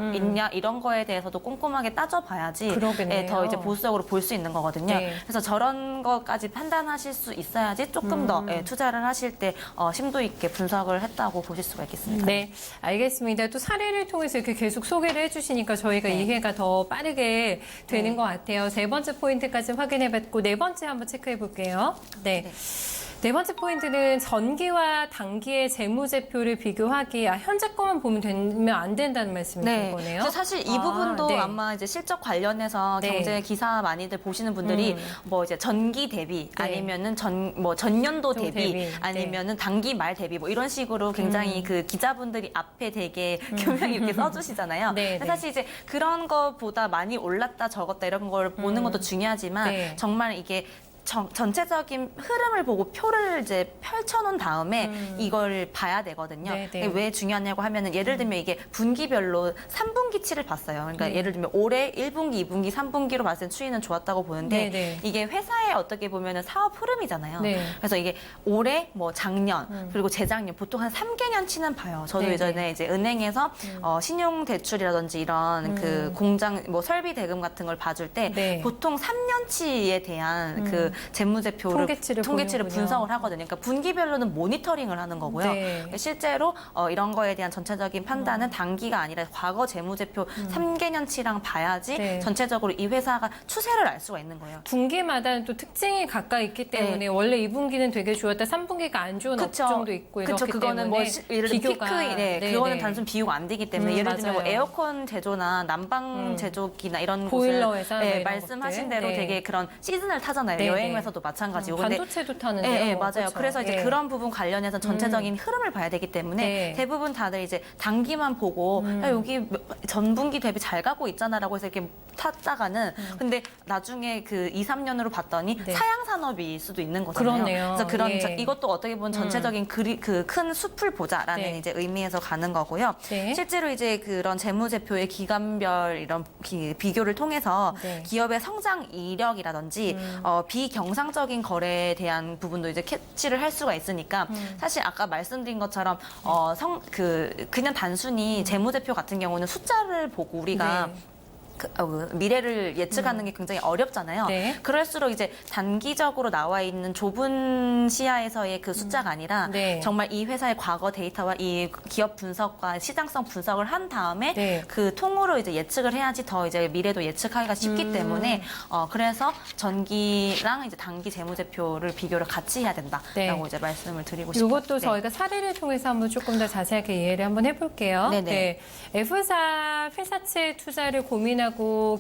이런 거에 대해서도 꼼꼼하게 따져봐야지 그러겠네요. 더 이제 보수적으로 볼 수 있는 거거든요. 네. 그래서 저런 것까지 판단하실 수 있어야지 조금 더 투자를 하실 때 심도 있게 분석을 했다고 보실 수가 있겠습니다. 네, 알겠습니다. 또 사례를 통해서 이렇게 계속 소개를 해주시니까 저희가 네. 이해가 더 빠르게 되는 네. 것 같아요. 세 번째 포인트까지 확인해봤고 네 번째 한번 체크해 볼게요. 네. 네. 네 번째 포인트는 전기와 단기의 재무제표를 비교하기. 현재 거만 보면 되면 안 된다는 말씀이신 거네요. 그래서 사실 이 부분도 네. 아마 이제 실적 관련해서 네. 경제 기사 많이들 보시는 분들이 뭐 이제 전기 대비 네. 아니면은 전년도 좀 대비 대비. 아니면은 단기 말 대비 뭐 이런 식으로 굉장히 그 기자분들이 앞에 되게 교명이 이렇게 써주시잖아요. 네, 근데 네. 사실 이제 그런 거보다 많이 올랐다 적었다 이런 걸 보는 것도 중요하지만 네. 정말 이게 전체적인 흐름을 보고 표를 이제 펼쳐놓은 다음에 이걸 봐야 되거든요. 네, 네. 왜 중요하냐고 하면은 예를 들면 이게 분기별로 3분기치를 봤어요. 그러니까 예를 들면 올해 1분기, 2분기, 3분기로 봤을 때 추이는 좋았다고 보는데 네, 네. 이게 회사의 어떻게 보면은 사업 흐름이잖아요. 네. 그래서 이게 올해, 뭐 작년, 그리고 재작년 보통 한 3개년치는 봐요. 저도 네, 예전에 네. 이제 은행에서 신용 대출이라든지 이런 그 공장 뭐 설비 대금 같은 걸 봐줄 때 네. 보통 3년치에 대한 그 재무제표를 통계치를 보는군요. 분석을 하거든요. 그러니까 분기별로는 모니터링을 하는 거고요. 네. 실제로 이런 거에 대한 전체적인 판단은 단기가 아니라 과거 재무제표 3개년치랑 봐야지 네. 전체적으로 이 회사가 추세를 알 수가 있는 거예요. 분기마다 또 특징이 각각 있기 때문에 네. 원래 2분기는 되게 좋았다, 3분기가 안 좋은 업종도 있고 이렇기 그쵸. 그거는 때문에 뭐 예를 들면 비교가 피크, 네, 네, 그거는 네. 단순 비교가 안 되기 때문에 예를 들면 뭐 맞아요. 에어컨 제조나 난방 제조기나 이런 보일러 곳은 회사 뭐 네, 이런 말씀하신 것들. 대로 네. 되게 그런 시즌을 타잖아요. 네, 여행 네. 회사도 마찬가지고. 근데 반도체도 타는데요. 네, 맞아요. 그렇죠. 그래서 이제 네. 그런 부분 관련해서 전체적인 흐름을 봐야 되기 때문에 네. 대부분 다들 이제 단기만 보고 야, 여기 전분기 대비 잘 가고 있잖아라고 해서 이렇게 탔다가는 근데 나중에 그 2, 3년으로 봤더니 네. 사양 산업일 수도 있는 거잖아요. 그러네요. 그래서 그런 예. 이것도 어떻게 보면 전체적인 그 큰 숲을 보자라는 네. 이제 의미에서 가는 거고요. 네. 실제로 이제 그런 재무제표의 기간별 이런 비교를 통해서 네. 기업의 성장 이력이라든지 비경상적인 거래에 대한 부분도 이제 캐치를 할 수가 있으니까 사실 아까 말씀드린 것처럼 그냥 단순히 재무제표 같은 경우는 숫자를 보고 우리가 네. 미래를 예측하는 게 굉장히 어렵잖아요. 네. 그럴수록 이제 단기적으로 나와 있는 좁은 시야에서의 그 숫자가 아니라 네. 정말 이 회사의 과거 데이터와 이 기업 분석과 시장성 분석을 한 다음에 네. 그 통으로 이제 예측을 해야지 더 이제 미래도 예측하기가 쉽기 때문에 그래서 전기랑 이제 단기 재무제표를 비교를 같이 해야 된다라고 네. 이제 말씀을 드리고 싶어요. 이것도 네. 저희가 사례를 통해서 한번 조금 더 자세하게 이해를 한번 해볼게요. 네네. 네. F사 회사채 투자를 고민하고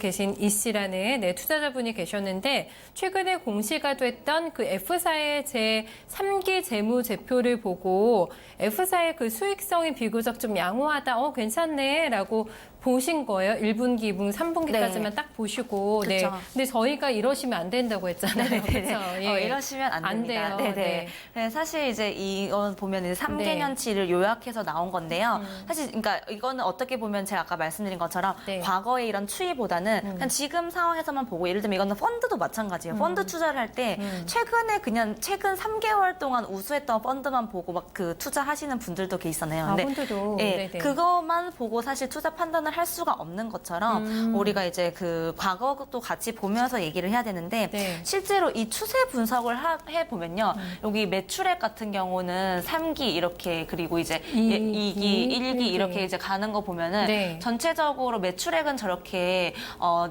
계신 이 씨라는 투자자분이 계셨는데 최근에 공시가 됐던 그 F사의 제 3기 재무제표를 보고 F사의 그 수익성이 비교적 좀 양호하다, 괜찮네라고 보신 거예요. 1분기, 2분기, 3분기까지만 네. 딱 보시고. 그쵸. 네. 근데 저희가 이러시면 안 된다고 했잖아요. 그렇죠? 이러시면 안 됩니다. 돼요. 네네. 네. 네, 사실 이제 이거 보면 이제 3개년치를 요약해서 나온 건데요. 사실 그러니까 이거는 어떻게 보면 제가 아까 말씀드린 것처럼 네. 과거의 이런 추이보다는 그냥 지금 상황에서만 보고 예를 들면 이거는 펀드도 마찬가지예요. 펀드 투자를 할 때 최근에 그냥 최근 3개월 동안 우수했던 펀드만 보고 막 그 투자하시는 분들도 계시잖아요. 펀드도. 예, 네네. 그것만 보고 사실 투자 판단을 할 수가 없는 것처럼 우리가 이제 그 과거도 같이 보면서 얘기를 해야 되는데 네. 실제로 이 추세 분석을 해보면요. 여기 매출액 같은 경우는 3기 이렇게 그리고 이제 2기, 1기 이렇게 이제 가는 거 보면은 네. 전체적으로 매출액은 저렇게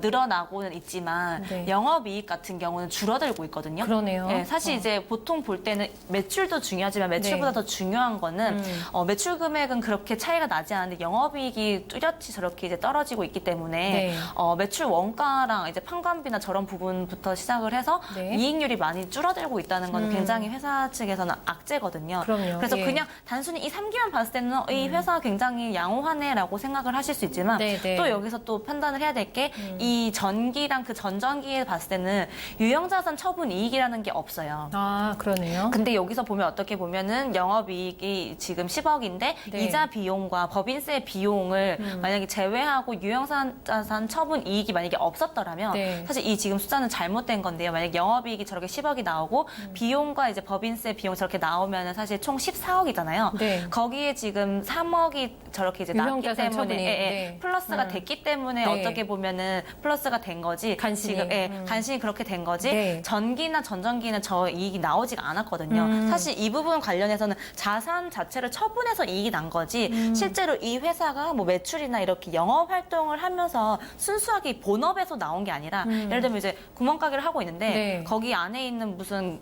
늘어나고는 있지만 네. 영업이익 같은 경우는 줄어들고 있거든요. 그러네요. 네, 사실 이제 보통 볼 때는 매출도 중요하지만 매출보다 네. 더 중요한 거는 매출 금액은 그렇게 차이가 나지 않는데 영업이익이 뚜렷이 저렇게 이제 떨어지고 있기 때문에 네. 매출 원가랑 이제 판관비나 저런 부분부터 시작을 해서 네. 이익률이 많이 줄어들고 있다는 건 굉장히 회사 측에서는 악재거든요. 그럼요. 그래서 예. 그냥 단순히 이 3기만 봤을 때는 이 회사 굉장히 양호하네라고 생각을 하실 수 있지만 네, 네. 또 여기서 또 판단을 해야 될 게 이 전기랑 그 전전기에 봤을 때는 유형자산 처분 이익이라는 게 없어요. 그러네요. 근데 여기서 보면 어떻게 보면은 영업이익이 지금 10억인데 네. 이자 비용과 법인세 비용을 만약에 제외하고 유형자산 처분 이익이 만약에 없었더라면 네. 사실 이 지금 숫자는 잘못된 건데요. 만약 영업이익이 저렇게 10억이 나오고 비용과 이제 법인세 비용 저렇게 나오면은 사실 총 14억이잖아요. 네. 거기에 지금 3억이 저렇게 이제 났기 유형자산 때문에 처분이, 네. 플러스가 됐기 때문에 네. 어떻게 보면은 플러스가 된 거지. 간신히. 지금 간신히 그렇게 된 거지. 네. 전기나 전전기는 저 이익이 나오지가 않았거든요. 사실 이 부분 관련해서는 자산 자체를 처분해서 이익이 난 거지 실제로 이 회사가 뭐 매출이나 이렇게 이렇게 영업 활동을 하면서 순수하게 본업에서 나온 게 아니라 예를 들면 이제 구멍가게를 하고 있는데 네. 거기 안에 있는 무슨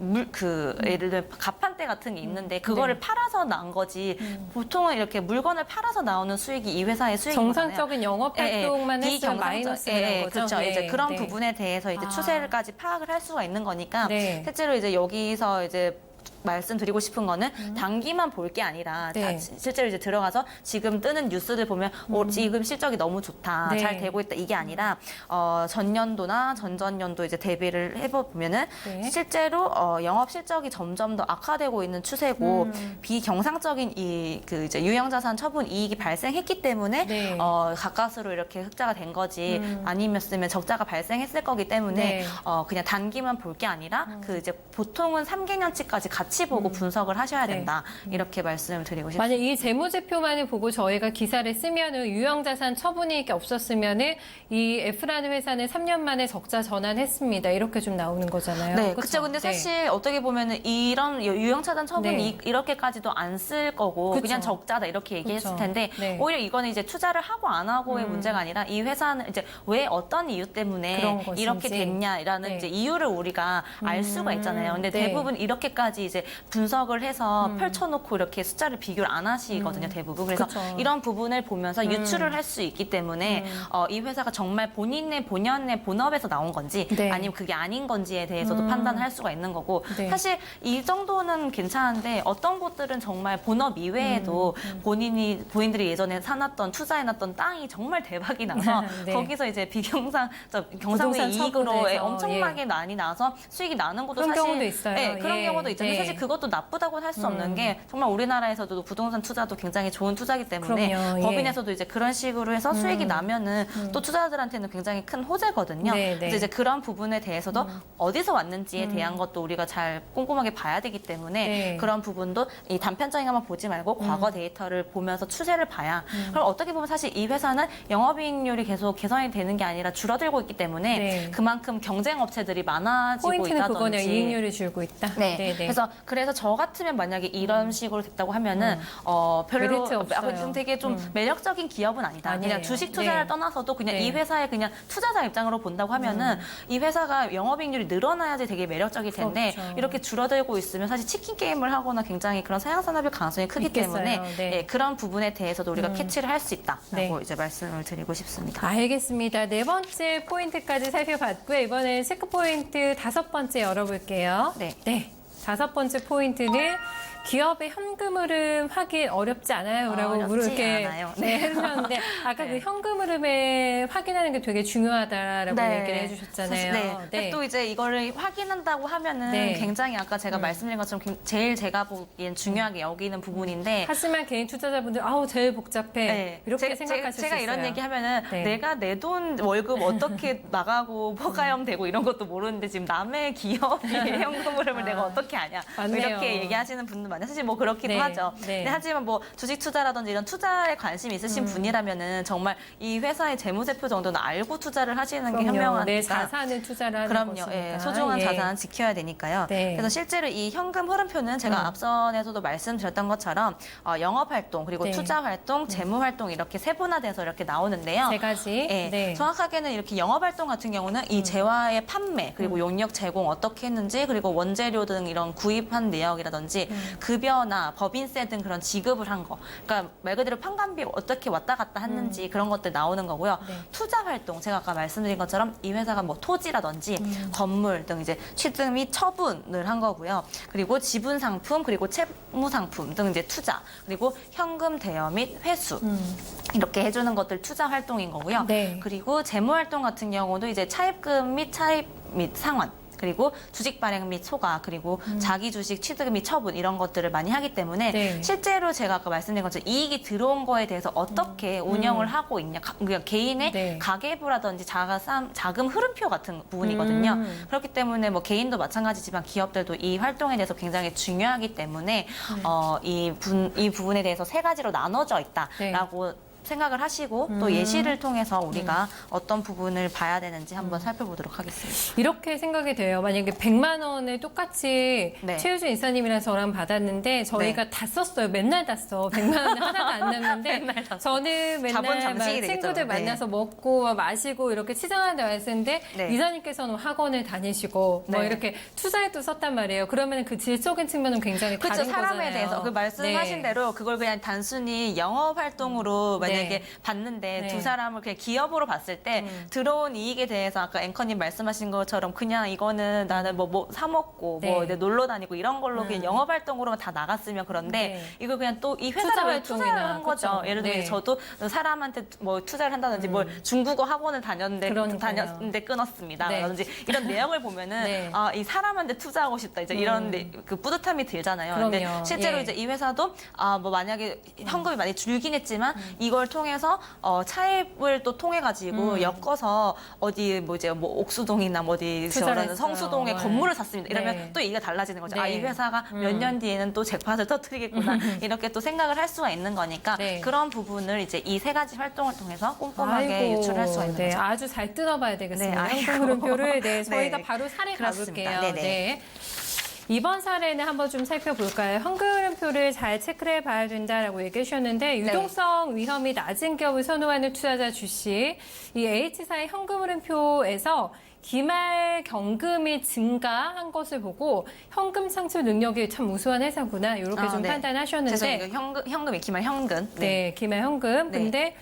예를 들면 가판대 같은 게 있는데 그거를 팔아서 나온 거지 보통은 이렇게 물건을 팔아서 나오는 수익이 이 회사의 수익이거든요. 정상적인 영업 활동만 했으면 마이너스라는 거죠. 그렇죠. 네, 이제 그런 네. 부분에 대해서 이제 아. 추세까지 파악을 할 수가 있는 거니까 네. 실제로 이제 여기서 이제 말씀드리고 싶은 거는 단기만 볼 게 아니라 네. 실제로 이제 들어가서 지금 뜨는 뉴스들 보면 지금 실적이 너무 좋다, 네. 잘 되고 있다 이게 아니라 전년도나 전전년도 이제 대비를 해보면은 네. 실제로 영업 실적이 점점 더 악화되고 있는 추세고 비경상적인 그 이제 유형자산 처분 이익이 발생했기 때문에 네. 가까스로 이렇게 흑자가 된 거지 아니었으면 적자가 발생했을 거기 때문에 네. 그냥 단기만 볼 게 아니라 그 이제 보통은 3개년치까지 같이 보고 분석을 하셔야 네. 된다. 이렇게 말씀을 드리고 싶습니다. 만약 이 재무제표만을 보고 저희가 기사를 쓰면은 유형자산 처분이익이 없었으면은 이 F라는 회사는 3년 만에 적자 전환했습니다. 이렇게 좀 나오는 거잖아요. 네, 그쵸? 그렇죠. 근데 사실 어떻게 보면은 이런 유형차단 처분 네. 이렇게까지도 안 쓸 거고 그쵸. 그냥 적자다 이렇게 얘기했을 그쵸. 텐데 네. 오히려 이거는 이제 투자를 하고 안 하고의 문제가 아니라 이 회사는 이제 왜 어떤 이유 때문에 그런 것인지. 이렇게 됐냐라는 네. 이제 이유를 우리가 알 수가 있잖아요. 근데 네. 대부분 이렇게까지 이제 분석을 해서 펼쳐놓고 이렇게 숫자를 비교를 안 하시거든요, 대부분. 그래서 그쵸. 이런 부분을 보면서 유추를 할 수 있기 때문에 이 회사가 정말 본연의 본업에서 나온 건지 네. 아니면 그게 아닌 건지에 대해서도 판단할 수가 있는 거고 네. 사실 이 정도는 괜찮은데 어떤 곳들은 정말 본업 이외에도 본인들이 예전에 사놨던 투자해놨던 땅이 정말 대박이 나서 네. 거기서 이제 경상의 부동산 이익으로 처분해서, 엄청나게 많이 나서 수익이 나는 것도 그런 사실 경우도 있어요. 네, 그런 예. 경우도 있잖아요. 네. 사실 그것도 나쁘다고는 할 수 없는 게 정말 우리나라에서도 부동산 투자도 굉장히 좋은 투자기 때문에 그럼요. 예. 법인에서도 이제 그런 식으로 해서 수익이 나면은 또 투자자들한테는 굉장히 큰 호재거든요. 네, 네. 그래서 이제 그런 부분에 대해서도 어디서 왔는지에 대한 것도 우리가 잘 꼼꼼하게 봐야 되기 때문에 네. 그런 부분도 이 단편적인것만 보지 말고 과거 데이터를 보면서 추세를 봐야 그럼 어떻게 보면 사실 이 회사는 영업이익률이 계속 개선이 되는 게 아니라 줄어들고 있기 때문에 네. 그만큼 경쟁 업체들이 많아지고 포인트는 있다든지 그거네요. 이익률이 줄고 있다. 네. 네, 네. 그래서 저 같으면 만약에 이런 식으로 됐다고 하면은 별로 메리트 없어요. 좀 되게 좀 매력적인 기업은 아니다. 아니에요. 그냥 주식 투자를 네. 떠나서도 그냥 네. 이 회사의 그냥 투자자 입장으로 본다고 하면은 이 회사가 영업이익률이 늘어나야지 되게 매력적일 텐데 그렇죠. 이렇게 줄어들고 있으면 사실 치킨 게임을 하거나 굉장히 그런 사양산업일 가능성이 크기 있겠어요. 때문에 네. 예, 그런 부분에 대해서도 우리가 캐치를 할 수 있다라고 네. 이제 말씀을 드리고 싶습니다. 알겠습니다. 네 번째 포인트까지 살펴봤고요. 이번엔 체크 포인트 5번째 열어볼게요. 네. 5번째 포인트는 기업의 현금 흐름 확인 어렵지 않아요? 라고 어렵지 이렇게 않아요. 네, 해주셨는데 아까 네. 그 현금 흐름에 확인하는 게 되게 중요하다라고 얘기를 해주셨잖아요. 사실, 근데 또 이제 이거를 확인한다고 하면은 네. 굉장히 아까 제가 말씀드린 것처럼 제일 제가 보기엔 중요하게 여기는 부분인데 하지만 개인 투자자분들 아우 제일 복잡해 네. 이렇게 생각하실 수 제가 있어요. 이런 얘기 하면은 네. 내가 내 돈 월급 어떻게 나가고 포가염 되고 이런 것도 모르는데 지금 남의 기업의 현금 흐름을 내가 어떻게 아냐 뭐 맞네요. 이렇게 얘기하시는 분들 많아요. 사실 뭐 그렇기도 네. 하죠. 네. 근데 하지만 뭐 주식 투자라든지 이런 투자에 관심이 있으신 분이라면은 정말 이 회사의 재무제표 정도는 알고 투자를 하시는 게 그럼요. 현명하니까. 내 자산을 투자를 하는 그럼요. 것이니까. 예, 소중한 예. 자산 지켜야 되니까요. 네. 그래서 실제로 이 현금 흐름표는 제가 앞선에서도 말씀드렸던 것처럼 영업 활동 그리고 네. 투자 활동, 재무 활동 이렇게 세분화돼서 이렇게 나오는데요. 세 가지. 예, 네. 정확하게는 이렇게 영업 활동 같은 경우는 이 재화의 판매 그리고 용역 제공 어떻게 했는지 그리고 원재료 등 이런 구입한 내역이라든지 급여나 법인세 등 그런 지급을 한 거. 그러니까 말 그대로 판관비 어떻게 왔다 갔다 했는지 그런 것들 나오는 거고요. 네. 투자 활동 제가 아까 말씀드린 것처럼 이 회사가 뭐 토지라든지 건물 등 이제 취득 및 처분을 한 거고요. 그리고 지분 상품 그리고 채무 상품 등 이제 투자 그리고 현금 대여 및 회수 이렇게 해주는 것들 투자 활동인 거고요. 네. 그리고 재무 활동 같은 경우도 이제 차입금 및 차입 및 상환 그리고 주식 발행 및 소가 그리고 자기 주식 취득 및 처분 이런 것들을 많이 하기 때문에 네. 실제로 제가 아까 말씀드린 것처럼 이익이 들어온 거에 대해서 어떻게 운영을 하고 있냐 그러니까 개인의 네. 가계부라든지 자금 흐름표 같은 부분이거든요. 그렇기 때문에 뭐 개인도 마찬가지지만 기업들도 이 활동에 대해서 굉장히 중요하기 때문에 이 부분에 대해서 세 가지로 나눠져 있다라고 생각을 하시고 또 예시를 통해서 우리가 어떤 부분을 봐야 되는지 한번 살펴보도록 하겠습니다. 이렇게 생각이 돼요. 만약에 100만 원을 똑같이 네. 최유준 이사님이랑 저랑 받았는데 저희가 다 썼어요. 맨날 다 써. 100만 원 하나도 안 남는데 저는 자본 맨날 막 잠식이 되겠죠. 친구들 네. 만나서 먹고 마시고 이렇게 치장하는 데 왔는데 네. 이사님께서는 학원을 다니시고 뭐 네. 이렇게 투자에도 썼단 말이에요. 그러면 그 질적인 측면은 굉장히 그렇죠. 다른 사람에 거잖아요. 대해서 그 말씀하신 네. 대로 그걸 그냥 단순히 영업 활동으로 만약에 네. 봤는데 네. 두 사람을 그냥 기업으로 봤을 때 들어온 이익에 대해서 아까 앵커님 말씀하신 것처럼 그냥 이거는 나는 뭐 사 먹고 네. 뭐 이제 놀러 다니고 이런 걸로 그냥 영업 활동으로만 다 나갔으면 그런데 네. 이걸 그냥 또 이 투자 회사를 활동이나, 투자를 한 거죠. 그쵸. 예를 들면 네. 저도 사람한테 뭐 투자를 한다든지 뭐 중국어 학원을 그러니까요. 다녔는데 끊었습니다. 네. 라든지 이런 내용을 보면은 네. 아, 이 사람한테 투자하고 싶다. 이제 이런 그 뿌듯함이 들잖아요. 근데 그럼요. 실제로 예. 이제 이 회사도 뭐 만약에 현금이 많이 줄긴 했지만 이걸 통해서 차입을 또 통해 가지고 엮어서 어디 뭐 이제 뭐 옥수동이나 뭐 어디 투자를 저는 했어요. 성수동에 네. 건물을 샀습니다. 이러면 네. 또 얘기가 달라지는 거죠. 네. 아, 이 회사가 몇 년 뒤에는 또 잭팟을 터뜨리겠구나. 이렇게 또 생각을 할 수가 있는 거니까 네. 그런 부분을 이제 이 세 가지 활동을 통해서 꼼꼼하게 아이고, 유출할 수가 있는 네, 거죠. 아주 잘 뜯어봐야 되겠습니다. 네, 현금 흐름표를 네, 저희가 네. 바로 사례 그렇습니다. 가볼게요. 네네. 네. 이번 사례는 한번 좀 살펴볼까요? 현금 흐름표를 잘 체크해 봐야 된다라고 얘기해 주셨는데 유동성 위험이 낮은 기업을 선호하는 투자자 주식 이 H사의 현금 흐름표에서 기말 경금이 증가한 것을 보고 현금 창출 능력이 참 우수한 회사구나 이렇게 좀 네. 판단하셨는데 죄송해요. 현금이 기말 현금. 네, 기말 현금. 네. 근데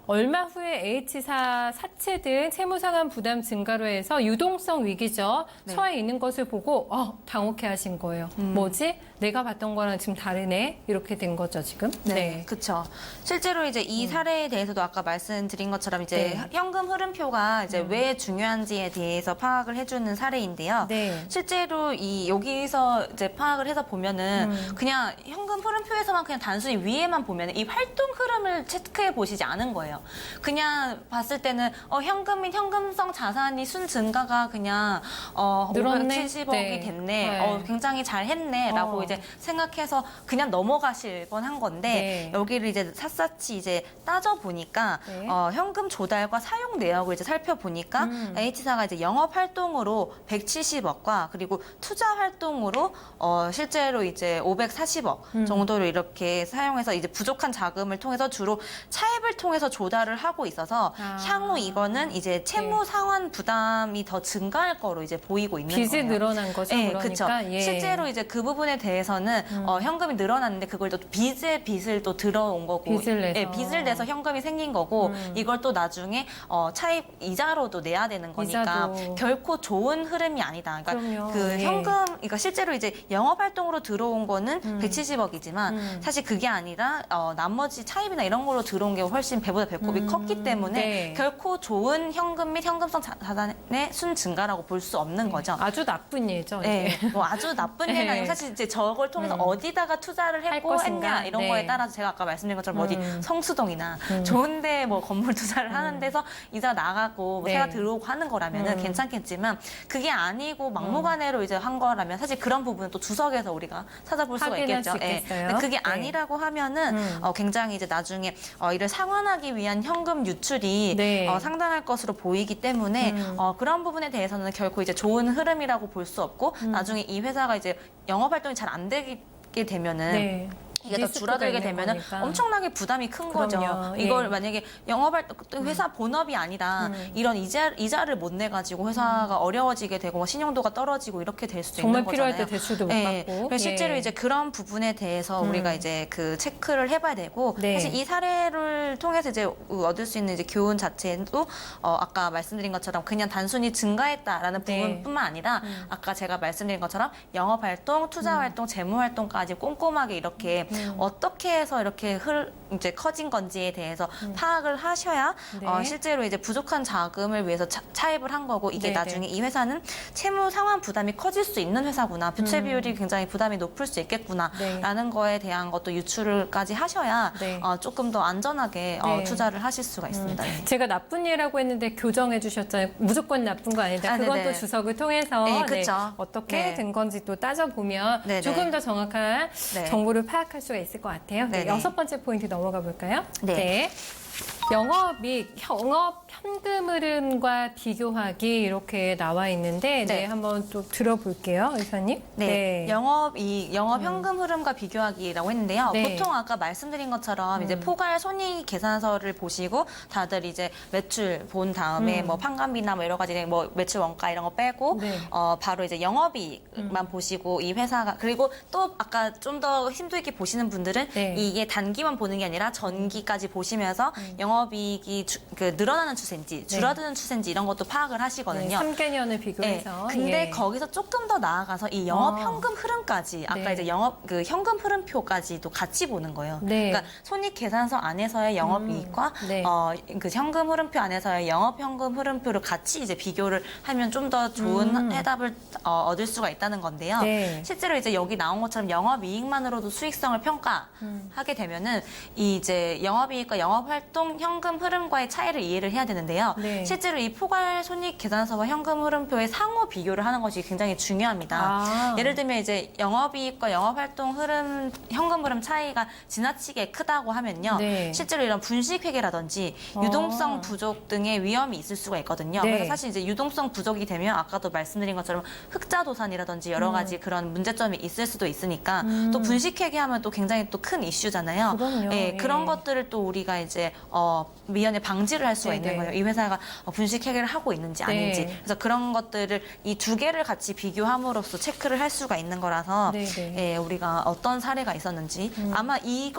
얼마 후에 H사 사채 등 채무상환 부담 증가로 해서 유동성 위기죠. 네. 처해 있는 것을 보고 당혹해 하신 거예요. 뭐지? 내가 봤던 거랑 지금 다르네. 이렇게 된 거죠, 지금. 네, 그렇죠. 실제로 이제 이 사례에 대해서도 아까 말씀드린 것처럼 이제 네. 현금 흐름표가 이제 왜 중요한지에 대해서 파악을 해주는 사례인데요. 네. 실제로 이 여기서 이제 파악을 해서 보면은 그냥 현금 흐름표에서만 그냥 단순히 위에만 보면 이 활동 흐름을 체크해 보시지 않은 거예요. 그냥 봤을 때는 현금 및 현금성 자산이 순 증가가 그냥 늘었네. 570억이 네. 됐네. 네. 굉장히 잘 했네라고 이제 생각해서 그냥 넘어가실 뻔한 건데 네. 여기를 이제 샅샅이 이제 따져 보니까 네. 현금 조달과 사용 내역을 이제 살펴보니까 H사가 이제 영업 활동으로 170억과 그리고 투자 활동으로 실제로 이제 540억 정도를 이렇게 사용해서 이제 부족한 자금을 통해서 주로 차입을 통해서 조달을 하고 있어서 향후 이거는 이제 채무 상환 부담이 더 증가할 거로 이제 보이고 있는 빚이 거예요. 늘어난 거죠. 네, 그러니까. 그렇죠. 예. 실제로 이제 그 부분에 대해서는 현금이 늘어났는데 그걸 또 빚을 또 들어온 거고, 빚을 내서. 예, 빚을 내서 현금이 생긴 거고 이걸 또 나중에 차입 이자로도 내야 되는 거니까 이자도. 결코 좋은 흐름이 아니다. 그러니까 그럼요. 그 예. 현금, 그러니까 실제로 이제 영업 활동으로 들어온 거는 170억이지만 사실 그게 아니라 나머지 차입이나 이런 걸로 들어온 게 훨씬 배보다 배꼽이 컸기 때문에 네. 결코 좋은 현금 및 현금성 자산의 순 증가라고 볼 수 없는 거죠. 아주 나쁜 예죠. 네, 이게. 뭐 아주 나쁜 얘기는 아니고 사실 이제 저걸 통해서 어디다가 투자를 할 했고 것인가? 했냐 이런 네. 거에 따라서 제가 아까 말씀드린 것처럼 어디 성수동이나 좋은데 뭐 건물 투자를 하는 데서 이자 나가고 뭐 네. 세가 들어오고 하는 거라면은 괜찮겠지만 그게 아니고 막무가내로 이제 한 거라면 사실 그런 부분은 또 주석에서 우리가 찾아볼 수가 확인할 있겠죠. 수 있겠어요. 근데 그게 네. 아니라고 하면은 굉장히 이제 나중에 이를 상환하기 위한 현금 유출이 네. 상당할 것으로 보이기 때문에 그런 부분에 대해서는 결코 이제 좋은 흐름이라고 볼 수 없고 나중에 이 회사가 이제 영업 활동이 잘 안 되게 되면은 네. 이게 더 리스크가 줄어들게 있는 되면은 거니까. 엄청나게 부담이 큰 거죠. 그럼요. 예. 이걸 만약에 영업활동 회사 본업이 아니라 이런 이자를 못 내 가지고 회사가 어려워지게 되고 뭐 신용도가 떨어지고 이렇게 될 수도 정말 있는 필요할 거잖아요. 때 대출도 못 예. 받고. 그래서 실제로 예. 이제 그런 부분에 대해서 우리가 이제 그 체크를 해봐야 되고 네. 사실 이 사례를 통해서 이제 얻을 수 있는 이제 교훈 자체도 아까 말씀드린 것처럼 그냥 단순히 증가했다라는 네. 부분뿐만 아니라 아까 제가 말씀드린 것처럼 영업활동, 투자활동, 재무활동까지 꼼꼼하게 이렇게 어떻게 해서 이렇게 이제 커진 건지에 대해서 파악을 하셔야 네. 실제로 이제 부족한 자금을 위해서 차입을 한 거고 이게 네, 나중에 이 회사는 채무 상환 부담이 커질 수 있는 회사구나 부채 비율이 굉장히 부담이 높을 수 있겠구나라는 거에 대한 것도 유출까지 하셔야 네. 조금 더 안전하게 네. 투자를 하실 수가 있습니다. 제가 나쁜 예라고 했는데 교정해 주셨잖아요. 무조건 나쁜 거 아니다. 아, 그건 네네. 또 주석을 통해서 네, 그쵸. 어떻게 네. 된 건지 또 따져보면 네네. 조금 더 정확한 네. 정보를 파악할 수가 있을 것 같아요. 네, 네네. 6번째 포인트 넘어가 볼까요? 네. 영업이익, 영업 현금 흐름과 비교하기 이렇게 나와 있는데 네, 네. 한번 또 들어볼게요, 이사님. 네, 영업 현금 흐름과 비교하기라고 했는데요. 네. 보통 아까 말씀드린 것처럼 이제 포괄 손익 계산서를 보시고 다들 이제 매출 본 다음에 뭐 판관비나 뭐 여러 가지 뭐 매출 원가 이런 거 빼고 네. 바로 이제 영업이익만 보시고 이 회사가 그리고 또 아까 좀 더 심도 있게 보시는 분들은 네. 이게 단기만 보는 게 아니라 전기까지 보시면서 영업이익이 늘어나는 추세인지 줄어드는 추세인지 이런 것도 파악을 네, 하시거든요. 3개년을 비교해서. 근데 예. 거기서 조금 더 나아가서 이 영업 현금 흐름까지 아까 네. 이제 영업 그 현금 흐름표까지도 같이 보는 거예요. 네. 그러니까 손익 계산서 안에서의 영업이익과 네. 그 현금 흐름표 안에서의 영업 현금 흐름표를 같이 이제 비교를 하면 좀 더 좋은 해답을 얻을 수가 있다는 건데요. 네. 실제로 이제 여기 나온 것처럼 영업이익만으로도 수익성을 평가하게 되면은 이 이제 영업이익과 영업활동 현금 흐름과의 차이를 이해를 해야 되는데요. 네. 실제로 이 포괄 손익 계산서와 현금 흐름표의 상호 비교를 하는 것이 굉장히 중요합니다. 아. 예를 들면 이제 영업이익과 영업활동 흐름 현금 흐름 차이가 지나치게 크다고 하면요. 네. 실제로 이런 분식회계라든지 유동성 부족 등의 위험이 있을 수가 있거든요. 네. 그래서 사실 이제 유동성 부족이 되면 아까도 말씀드린 것처럼 흑자도산이라든지 여러 가지 그런 문제점이 있을 수도 있으니까 또 분식회계하면 또 굉장히 또 큰 이슈잖아요. 그럼요. 예, 예. 그런 것들을 또 우리가 이제 미연에 방지를 할 수가 네네. 있는 거예요. 이 회사가 분식회계를 하고 있는지 아닌지. 네. 그래서 그런 것들을 이 두 개를 같이 비교함으로써 체크를 할 수가 있는 거라서 네네. 예, 우리가 어떤 사례가 있었는지 아마 이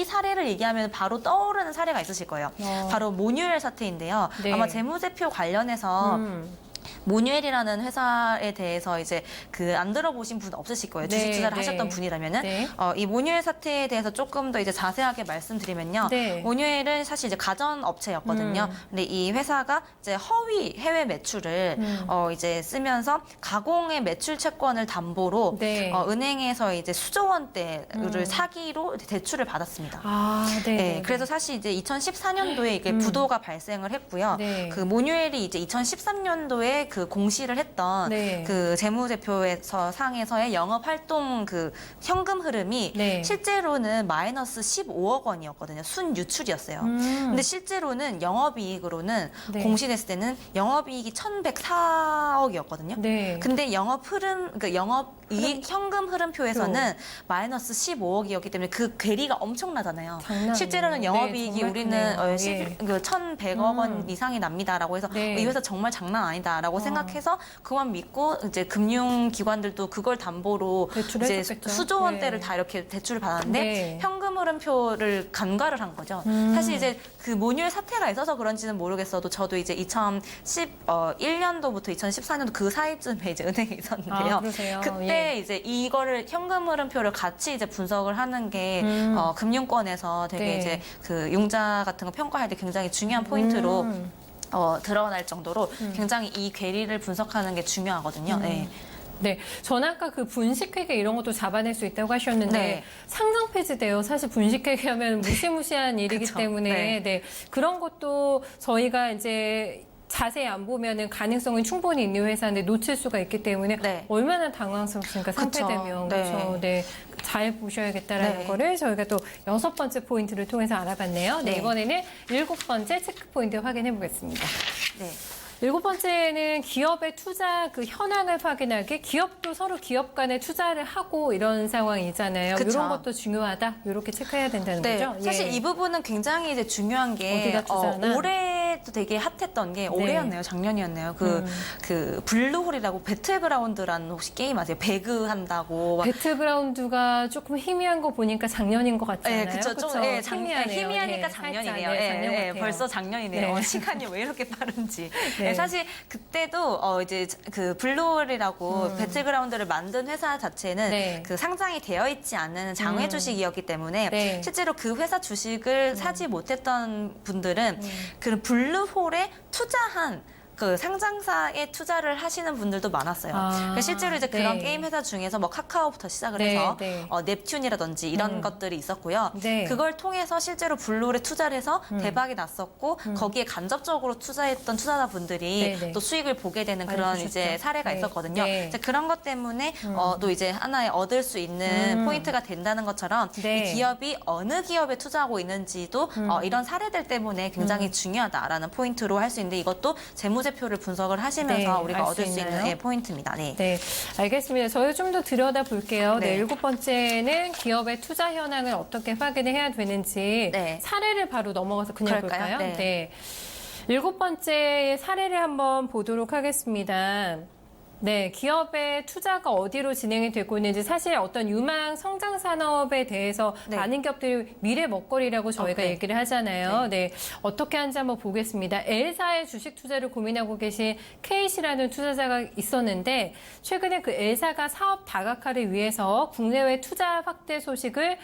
사례를 얘기하면 바로 떠오르는 사례가 있으실 거예요. 바로 모뉴엘 사태인데요. 네. 아마 재무제표 관련해서 모뉴엘이라는 회사에 대해서 이제 안 들어보신 분 없으실 거예요. 네, 주식 투자를 네. 하셨던 분이라면은 네. 이 모뉴엘 사태에 대해서 조금 더 이제 자세하게 말씀드리면요. 네. 모뉴엘은 사실 이제 가전 업체였거든요. 근데 이 회사가 이제 허위 해외 매출을 이제 쓰면서 가공의 매출 채권을 담보로 네. 은행에서 이제 수조 원대를 사기로 대출을 받았습니다. 아, 네. 네, 그래서 사실 이제 2014년도에 이게 부도가 발생을 했고요. 네. 그 모뉴엘이 이제 2013년도에 그 공시를 했던 네. 그 재무제표에서 상에서의 영업 활동 그 현금 흐름이 네. 실제로는 마이너스 15억 원이었거든요. 순유출이었어요. 근데 실제로는 영업이익으로는 네. 공시됐을 때는 영업이익이 1,104억이었거든요. 네. 근데 영업 흐름, 그 영업이익 현금 흐름표에서는 마이너스 15억이었기 때문에 그 괴리가 엄청나잖아요. 장난 실제로는 아니에요. 영업이익이 네, 정말 우리는 크네요. 예. 1,100억 원 이상이 납니다라고 해서 네. 이 회사 정말 장난 아니다라고 생각해서 그만 믿고 이제 금융기관들도 그걸 담보로 대출을 이제 해줬겠죠. 수조 원대를 네. 다 이렇게 대출을 받았는데 네. 현금 흐름표를 간과를 한 거죠. 사실 이제 그 모뉴엘 사태가 있어서 그런지는 모르겠어도 저도 이제 2011년도부터 2014년도 그 사이쯤에 이제 은행에 있었는데요. 아, 그러세요? 그때 예. 이제 이거를 현금 흐름표를 같이 이제 분석을 하는 게 금융권에서 되게 네. 이제 그 융자 같은 거 평가할 때 굉장히 중요한 포인트로 드러날 정도로 굉장히 이 괴리를 분석하는 게 중요하거든요. 네. 네, 전 아까 그 분식회계 이런 것도 잡아낼 수 있다고 하셨는데 네. 상장 폐지돼요. 사실 분식회계 하면 무시무시한 일이기 그쵸. 때문에 네. 네, 그런 것도 저희가 이제 자세히 안 보면은 가능성은 충분히 있는 회사인데 놓칠 수가 있기 때문에 네. 얼마나 당황스럽습니까? 그쵸. 상폐되면 네. 그렇죠. 네, 잘 보셔야겠다라는 네. 거를 저희가 또 6번째 포인트를 통해서 알아봤네요. 네, 네. 이번에는 7번째 체크 포인트 확인해 보겠습니다. 네. 7번째는 기업의 투자 그 현황을 확인하기. 기업도 서로 기업 간에 투자를 하고 이런 상황이잖아요. 그쵸. 이런 것도 중요하다. 이렇게 체크해야 된다는 네, 거죠. 사실 예. 이 부분은 굉장히 이제 중요한 게 어디다 투자하나? 올해도 되게 핫했던 게 올해였네요, 작년이었네요. 그 블루홀이라고 배틀그라운드라는 혹시 게임 아세요? 배그 한다고 막 배틀그라운드가 조금 희미한 거 보니까 작년인 것 같잖아요. 네, 그쵸. 좀, 예, 희미하니까 예, 작년이네요. 살짝, 네, 예, 작년 예, 같아요. 벌써 작년이네요. 네. 시간이 왜 이렇게 빠른지. 네. 사실 그때도 이제 그 블루홀이라고 배틀그라운드를 만든 회사 자체는 네. 그 상장이 되어 있지 않은 장외 주식이었기 때문에 네. 실제로 그 회사 주식을 사지 못했던 분들은 그 블루홀에 투자한 그 상장사에 투자를 하시는 분들도 많았어요. 그러니까 실제로 이제 그런 네. 게임 회사 중에서 뭐 카카오부터 시작을 네, 해서 네. 넵튠이라든지 이런 것들이 있었고요. 네. 그걸 통해서 실제로 블루홀에 투자를 해서 대박이 났었고 거기에 간접적으로 투자했던 투자자분들이 네, 네. 또 수익을 보게 되는 그런 알려주셨죠. 이제 사례가 네. 있었거든요. 네. 이제 그런 것 때문에 또 이제 하나의 얻을 수 있는 포인트가 된다는 것처럼 네. 이 기업이 어느 기업에 투자하고 있는지도 이런 사례들 때문에 굉장히 중요하다라는 포인트로 할 수 있는데 이것도 재무제표를 분석을 하시면서 네, 우리가 알 수 얻을 수 있는 있나요? 포인트입니다. 네. 네, 알겠습니다. 저희 좀 더 들여다 볼게요. 네, 네. 7번째는 기업의 투자 현황을 어떻게 확인을 해야 되는지 네. 사례를 바로 넘어가서 그냥 그럴까요? 볼까요? 네. 7번째 사례를 한번 보도록 하겠습니다. 네, 기업의 투자가 어디로 진행이 되고 있는지 사실 어떤 유망 성장 산업에 대해서 네. 많은 기업들이 미래 먹거리라고 저희가 네. 얘기를 하잖아요. 네. 어떻게 하는지 한번 보겠습니다. L사의 주식 투자를 고민하고 계신 K씨라는 투자자가 있었는데 최근에 그 L사가 사업 다각화를 위해서 국내외 투자 확대 소식을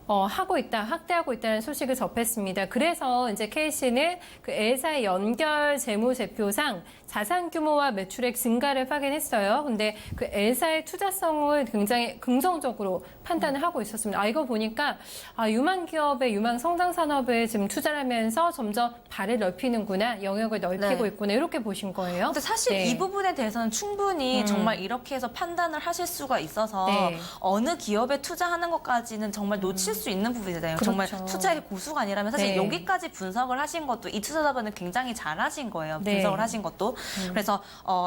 확대하고 있다는 소식을 접했습니다. 그래서 이제 K씨는 그 L사의 연결 재무제표상 자산 규모와 매출액 증가를 확인했어요. 근데 그 L사의 투자성을 굉장히 긍정적으로 판단을 하고 있었습니다. 이거 보니까 유망 기업의 유망 성장 산업에 지금 투자를 하면서 점점 발을 넓히는구나, 영역을 넓히고 네. 있구나 이렇게 보신 거예요. 근데 사실 네. 이 부분에 대해서는 충분히 정말 이렇게 해서 판단을 하실 수가 있어서 네. 어느 기업에 투자하는 것까지는 정말 놓칠 수 있는 부분이잖아요. 그렇죠. 정말 투자의 고수가 아니라면 사실 네. 여기까지 분석을 하신 것도 이 투자자분은 굉장히 잘하신 거예요. 네. 분석을 하신 것도. 그래서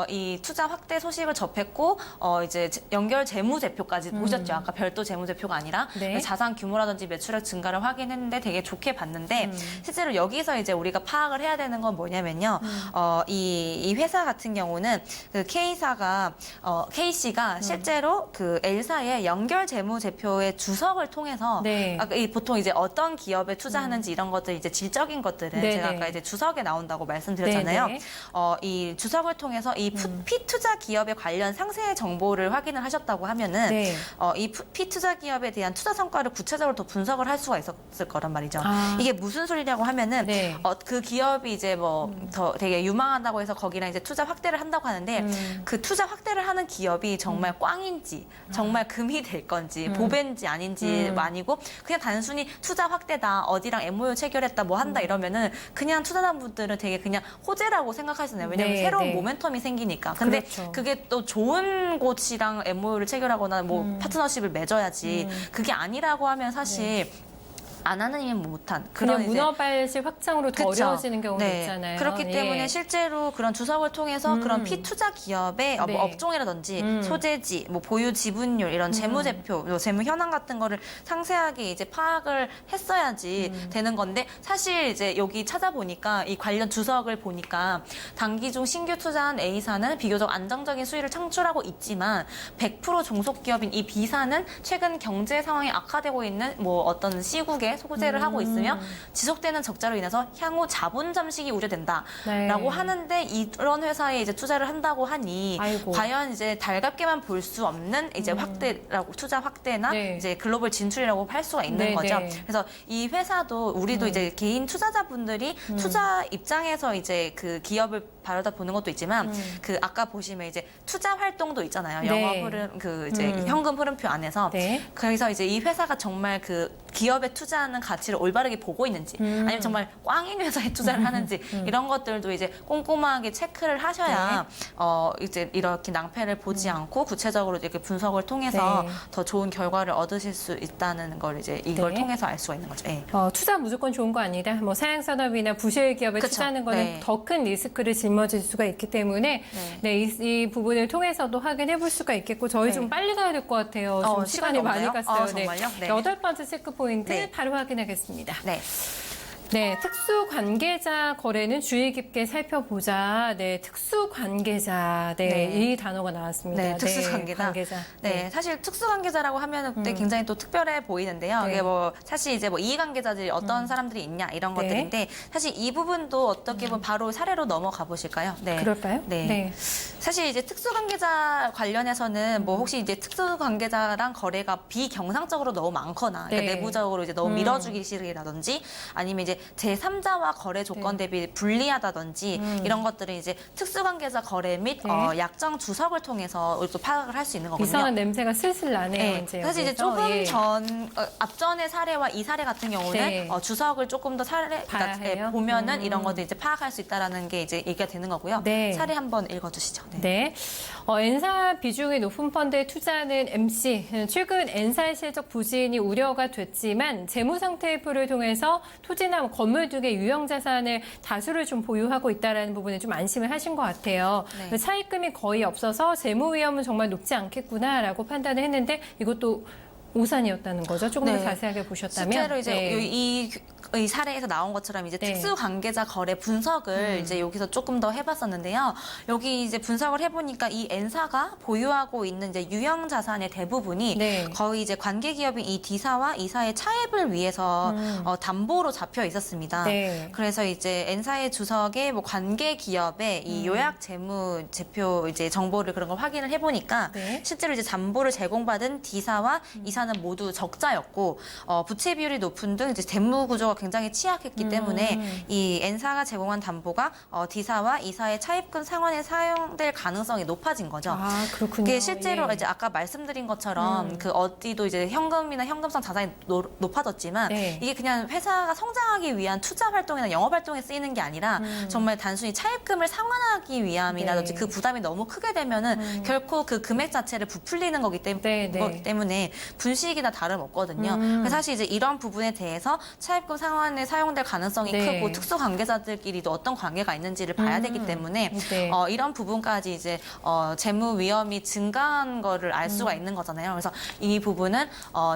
이 투자 확대 소식을 접했고 이제 연결 재무제표까지 보셨죠. 아까 별도 재무제표가 아니라 네. 자산 규모라든지 매출액 증가를 확인했는데 되게 좋게 봤는데 실제로 여기서 이제 우리가 파악을 해야 되는 건 뭐냐면요. 이 회사 같은 경우는 그 K씨가 실제로 그 L사의 연결 재무제표의 주석을 통해서 네. 보통 이제 어떤 기업에 투자하는지 이런 것들 이제 질적인 것들은 네, 제가 네. 아까 이제 주석에 나온다고 말씀드렸잖아요. 네, 네. 이 주석을 통해서 이 피투자 기업에 관련 상세 정보를 확인을 하셨다고 하면은 네. 이 피투자 기업에 대한 투자 성과를 구체적으로 더 분석을 할 수가 있었을 거란 말이죠. 이게 무슨 소리냐고 하면은 네. 그 기업이 이제 뭐 더 되게 유망하다고 해서 거기랑 이제 투자 확대를 한다고 하는데 그 투자 확대를 하는 기업이 정말 꽝인지 정말 금이 될 건지 보벤지 아닌지 아니고 그냥 단순히 투자 확대다 어디랑 MOU 체결했다 뭐 한다 이러면은 그냥 투자자분들은 되게 그냥 호재라고 생각하시잖아요. 왜냐면 네, 새로운 네. 모멘텀이 생기니까. 근데 그렇죠. 그게 또 좋은 곳이랑 MOU를 체결하거나 뭐 파트너십을 맺어야지 그게 아니라고 하면 사실 안 하는 이면 못한 그냥 그런 이제 문어발식 확장으로 더 그쵸. 어려워지는 경우도 네. 있잖아요. 그렇기 예. 때문에 실제로 그런 주석을 통해서 그런 피투자 기업의 네. 뭐 업종이라든지 소재지, 뭐 보유 지분율 이런 재무제표, 뭐 재무 현황 같은 거를 상세하게 이제 파악을 했어야지 되는 건데 사실 이제 여기 찾아보니까 이 관련 주석을 보니까 단기 중 신규 투자한 A사는 비교적 안정적인 수익을 창출하고 있지만 100% 종속 기업인 이 B사는 최근 경제 상황이 악화되고 있는 뭐 어떤 시국에 소재를 하고 있으며 지속되는 적자로 인해서 향후 자본 잠식이 우려된다라고 네. 하는데 이런 회사에 이제 투자를 한다고 하니 아이고. 과연 이제 달갑게만 볼 수 없는 이제 확대라고 투자 확대나 네. 이제 글로벌 진출이라고 할 수가 있는 네, 거죠. 네. 그래서 이 회사도 우리도 이제 개인 투자자분들이 투자 입장에서 이제 그 기업을 바라다 보는 것도 있지만 그 아까 보시면 이제 투자 활동도 있잖아요. 네. 영업 흐름 그 이제 현금 흐름표 안에서 네. 그래서 이제 이 회사가 정말 그 기업에 투자하는 가치를 올바르게 보고 있는지 아니면 정말 꽝인 회사에 투자를 하는지 이런 것들도 이제 꼼꼼하게 체크를 하셔야 이제 이렇게 낭패를 보지 않고 구체적으로 이렇게 분석을 통해서 네. 더 좋은 결과를 얻으실 수 있다는 걸 이제 이걸 네. 통해서 알 수가 있는 거죠. 예. 투자 무조건 좋은 거 아니다. 뭐 사양산업이나 부실 기업에 그쵸. 투자하는 거는 네. 더 큰 리스크를 짊어질 수가 있기 때문에 네, 이 부분을 통해서도 확인해 볼 수가 있겠고 저희 네. 좀 빨리 가야 될 것 같아요. 좀 시간이 시간이 많이 없나요? 갔어요. 정말요? 네. 8번째 체크 포인트 네. 바로 확인하겠습니다. 네. 네, 특수 관계자 거래는 주의 깊게 살펴보자. 네, 특수 관계자. 네, 네. 이 단어가 나왔습니다. 네, 특수 관계자. 관계자. 네, 사실 특수 관계자라고 하면 그때 굉장히 또 특별해 보이는데요. 네. 이게 뭐 사실 이제 뭐 이해 관계자들이 어떤 사람들이 있냐 이런 네. 것들인데 사실 이 부분도 어떻게 보면 바로 사례로 넘어가 보실까요? 네. 그럴까요? 네. 사실 이제 특수 관계자 관련해서는 뭐 혹시 이제 특수 관계자랑 거래가 비경상적으로 너무 많거나 그러니까 네. 내부적으로 이제 너무 밀어주기 식이라든지 아니면 이제 이제 제3자와 거래 조건 대비 불리하다든지 이런 것들은 이제 특수관계자 거래 및 네. 약정 주석을 통해서 또 파악을 할 수 있는 거거든요. 이상한 냄새가 슬슬 나네요. 네, 이제 사실 이제 여기서. 조금 예. 전 앞전의 사례와 이 사례 같은 경우는 네. 주석을 조금 더 봐야 그러니까 해요? 보면은 이런 것들 이제 파악할 수 있다라는 게 이제 얘기가 되는 거고요. 네. 사례 한번 읽어주시죠. 네. 네. 엔사 비중이 높은 펀드에 투자하는 MC. 최근 엔사의 실적 부진이 우려가 됐지만 재무 상태표를 통해서 토지나 뭐 건물 등의 유형 자산을 다수를 좀 보유하고 있다는 부분에 좀 안심을 하신 것 같아요. 네. 차입금이 거의 없어서 재무 위험은 정말 높지 않겠구나라고 판단을 했는데 이것도 오산이었다는 거죠. 조금 더 네. 자세하게 보셨다면. 실제로 이제 네. 이 사례에서 나온 것처럼 이제 네. 특수관계자 거래 분석을 이제 여기서 조금 더 해봤었는데요. 여기 이제 분석을 해보니까 이 N사가 보유하고 있는 이제 유형 자산의 대부분이 네. 거의 이제 관계기업인 이 D사와 이사의 차입을 위해서 담보로 잡혀 있었습니다. 네. 그래서 이제 N사의 주석에 뭐 관계기업의 이 요약 재무제표 이제 정보를 그런 걸 확인을 해보니까 네. 실제로 이제 담보를 제공받은 D사와 이사는 모두 적자였고 부채 비율이 높은 등 이제 재무 구조가 굉장히 취약했기 때문에 이 N사가 제공한 담보가 D사와 이사의 차입금 상환에 사용될 가능성이 높아진 거죠. 아, 그렇군요. 그게 실제로 예. 이제 아까 말씀드린 것처럼 그 어디도 이제 현금이나 현금성 자산이 높아졌지만 네. 이게 그냥 회사가 성장하기 위한 투자 활동이나 영업 활동에 쓰이는 게 아니라 정말 단순히 차입금을 상환하기 위함이라든지 네. 그 부담이 너무 크게 되면은 결코 그 금액 자체를 부풀리는 거기 네, 네. 때문에 분식이나 다름없거든요. 그래서 사실 이제 이런 부분에 대해서 차입금 상환에 사용될 가능성이 네. 크고 특수 관계자들끼리도 어떤 관계가 있는지를 봐야 되기 때문에 네. 이런 부분까지 이제 재무 위험이 증가한 거를 알 수가 있는 거잖아요. 그래서 이 부분은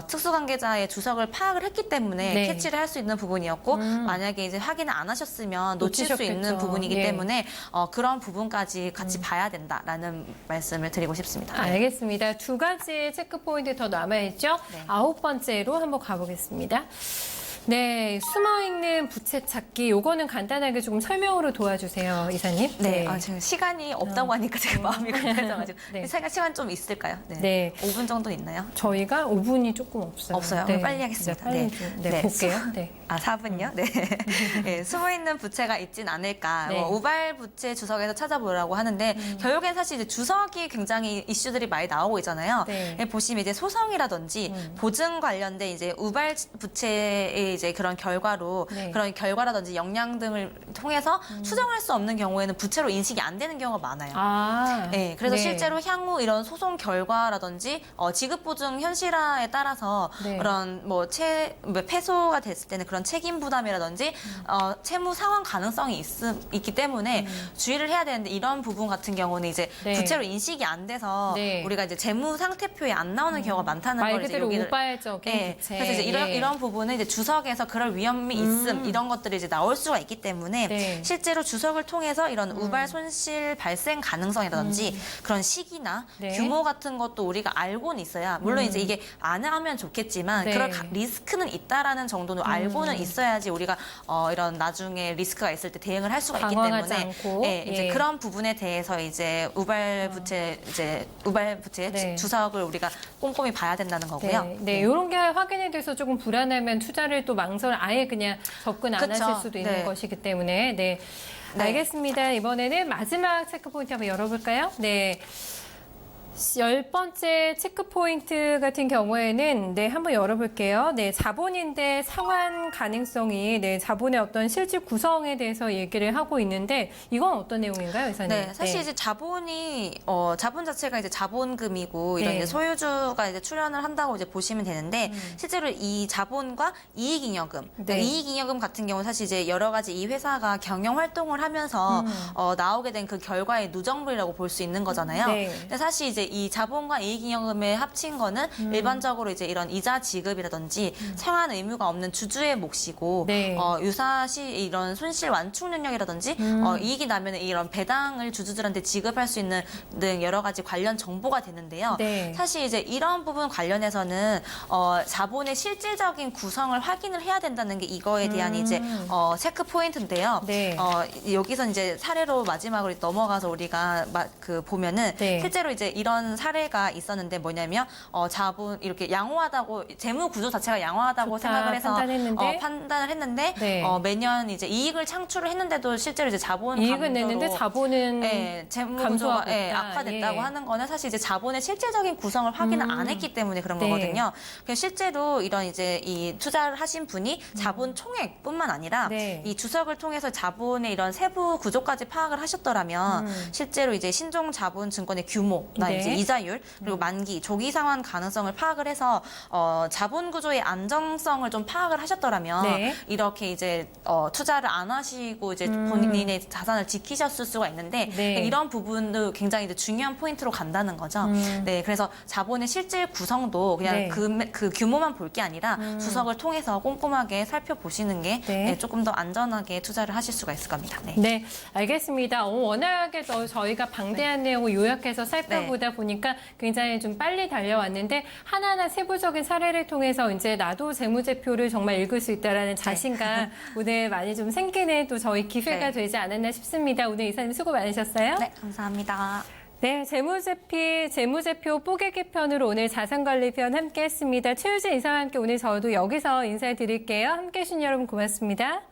특수 관계자의 주석을 파악을 했기 때문에 네. 캐치를 할 수 있는 부분이었고 만약에 이제 확인을 안 하셨으면 놓칠 수 있는 놓치셨겠죠. 부분이기 예. 때문에 그런 부분까지 같이 봐야 된다라는 말씀을 드리고 싶습니다. 알겠습니다. 두 가지 체크 포인트 더 남아있죠? 네. 9번째로 한번 가보겠습니다. 네, 숨어있는 부채 찾기. 요거는 간단하게 조금 설명으로 도와주세요, 이사님. 네, 지금 시간이 없다고 하니까 제가 마음이 급해져가지고 네. 시간 좀 있을까요? 네. 5분 정도 있나요? 저희가 5분이 조금 없어요. 없어요? 그럼 빨리 하겠습니다. 빨리 네. 좀, 네. 볼게요. 네. 4분요? 네. 네. 숨어있는 부채가 있진 않을까. 네. 우발 부채 주석에서 찾아보라고 하는데, 결국엔 사실 이제 주석이 굉장히 이슈들이 많이 나오고 있잖아요. 네. 보시면 이제 소송이라든지 보증 관련된 이제 우발 부채의 이제 그런 결과로 네. 그런 결과라든지 역량 등을 통해서 추정할 수 없는 경우에는 부채로 인식이 안 되는 경우가 많아요. 아. 네, 그래서 네. 실제로 향후 이런 소송 결과라든지 지급 보증 현실화에 따라서 네. 그런 뭐 패소가 됐을 때는 그런 책임 부담이라든지 채무 상환 가능성이 있기 때문에 주의를 해야 되는데 이런 부분 같은 경우는 이제 네. 부채로 인식이 안 돼서 네. 우리가 이제 재무 상태표에 안 나오는 경우가 많다는 말 걸 이제 그대로 여기를 우발적인 네, 부채. 그래서 이제 예. 이런 부분은 이제 주석에서 그럴 위험이 있음 이런 것들이 이제 나올 수가 있기 때문에 네. 실제로 주석을 통해서 이런 우발 손실 발생 가능성이라든지 그런 시기나 네. 규모 같은 것도 우리가 알고는 있어야 물론 이제 이게 안 하면 좋겠지만 네. 그럴 리스크는 있다라는 정도는 알고는 있어야지 우리가 이런 나중에 리스크가 있을 때 대응을 할 수가 있기 당황하지 때문에 않고. 예, 이제 예. 그런 부분에 대해서 이제 우발 부채 네. 주석을 우리가 꼼꼼히 봐야 된다는 거고요. 네, 이런 게 확인이 돼서 조금 불안하면 투자를 또 아예 그냥 접근 안 그쵸. 하실 수도 있는 네. 것이기 때문에 네. 네. 알겠습니다. 이번에는 마지막 체크 포인트 한번 열어볼까요? 네. 10번째 체크 포인트 같은 경우에는 한번 열어볼게요. 네, 자본인데 상환 가능성이 자본의 어떤 실질 구성에 대해서 얘기를 하고 있는데 이건 어떤 내용인가요, 이사님? 네, 사실 이제 자본 자체가 이제 자본금이고 이런 네. 이제 소유주가 이제 출연을 한다고 이제 보시면 되는데 실제로 이 자본과 이익잉여금, 네. 이익잉여금 같은 경우는 사실 이제 여러 가지 이 회사가 경영 활동을 하면서 나오게 된 그 결과의 누적물이라고 볼 수 있는 거잖아요. 네. 근데 사실 이제 이 자본과 이익잉여금에 합친 거는 일반적으로 이제 이런 이자 지급이라든지 상환 의무가 없는 주주의 몫이고 네. 유사시 이런 손실 완충 능력이라든지 이익이 나면 이런 배당을 주주들한테 지급할 수 있는 등 여러 가지 관련 정보가 되는데요. 네. 사실 이제 이런 부분 관련해서는 자본의 실질적인 구성을 확인을 해야 된다는 게 이거에 대한 이제 체크 포인트인데요. 네. 여기서 이제 사례로 마지막으로 넘어가서 우리가 보면은 네. 실제로 이제 이런 이런 사례가 있었는데 뭐냐면 자본 이렇게 양호하다고 재무 구조 자체가 양호하다고 좋다, 생각을 해서 판단했는데? 판단을 했는데 네. 매년 이제 이익을 창출을 했는데도 실제로 이제 자본 이익은 감소로 냈는데 자본은 재무 감소하고 구조가 있다. 악화됐다고 예. 하는 거는 사실 이제 자본의 실질적인 구성을 확인을 안 했기 때문에 그런 네. 거거든요. 그래서 실제로 이런 이제 이 투자를 하신 분이 자본 총액뿐만 아니라 네. 이 주석을 통해서 자본의 이런 세부 구조까지 파악을 하셨더라면 실제로 이제 신종 자본 증권의 규모나 네. 이제 이자율 그리고 만기 조기 상환 가능성을 파악을 해서 자본 구조의 안정성을 좀 파악을 하셨더라면 네. 이렇게 이제 투자를 안 하시고 이제 본인의 자산을 지키셨을 수가 있는데 네. 이런 부분도 굉장히 이제 중요한 포인트로 간다는 거죠. 네, 그래서 자본의 실질 구성도 그냥 네. 그 규모만 볼 게 아니라 주석을 통해서 꼼꼼하게 살펴보시는 게 네. 조금 더 안전하게 투자를 하실 수가 있을 겁니다. 네. 네, 알겠습니다. 워낙에 저희가 방대한 내용을 요약해서 살펴보다 보니까 굉장히 좀 빨리 달려왔는데 하나하나 세부적인 사례를 통해서 이제 나도 재무제표를 정말 읽을 수 있다라는 자신감 오늘 많이 좀 생기는 또 저희 기회가 네. 되지 않았나 싶습니다. 오늘 이사님 수고 많으셨어요. 네, 감사합니다. 네, 재무제표 뽀개기 편으로 오늘 자산관리 편 함께 했습니다. 최유진 이사와 함께 오늘 저도 여기서 인사드릴게요. 함께 해주신 여러분 고맙습니다.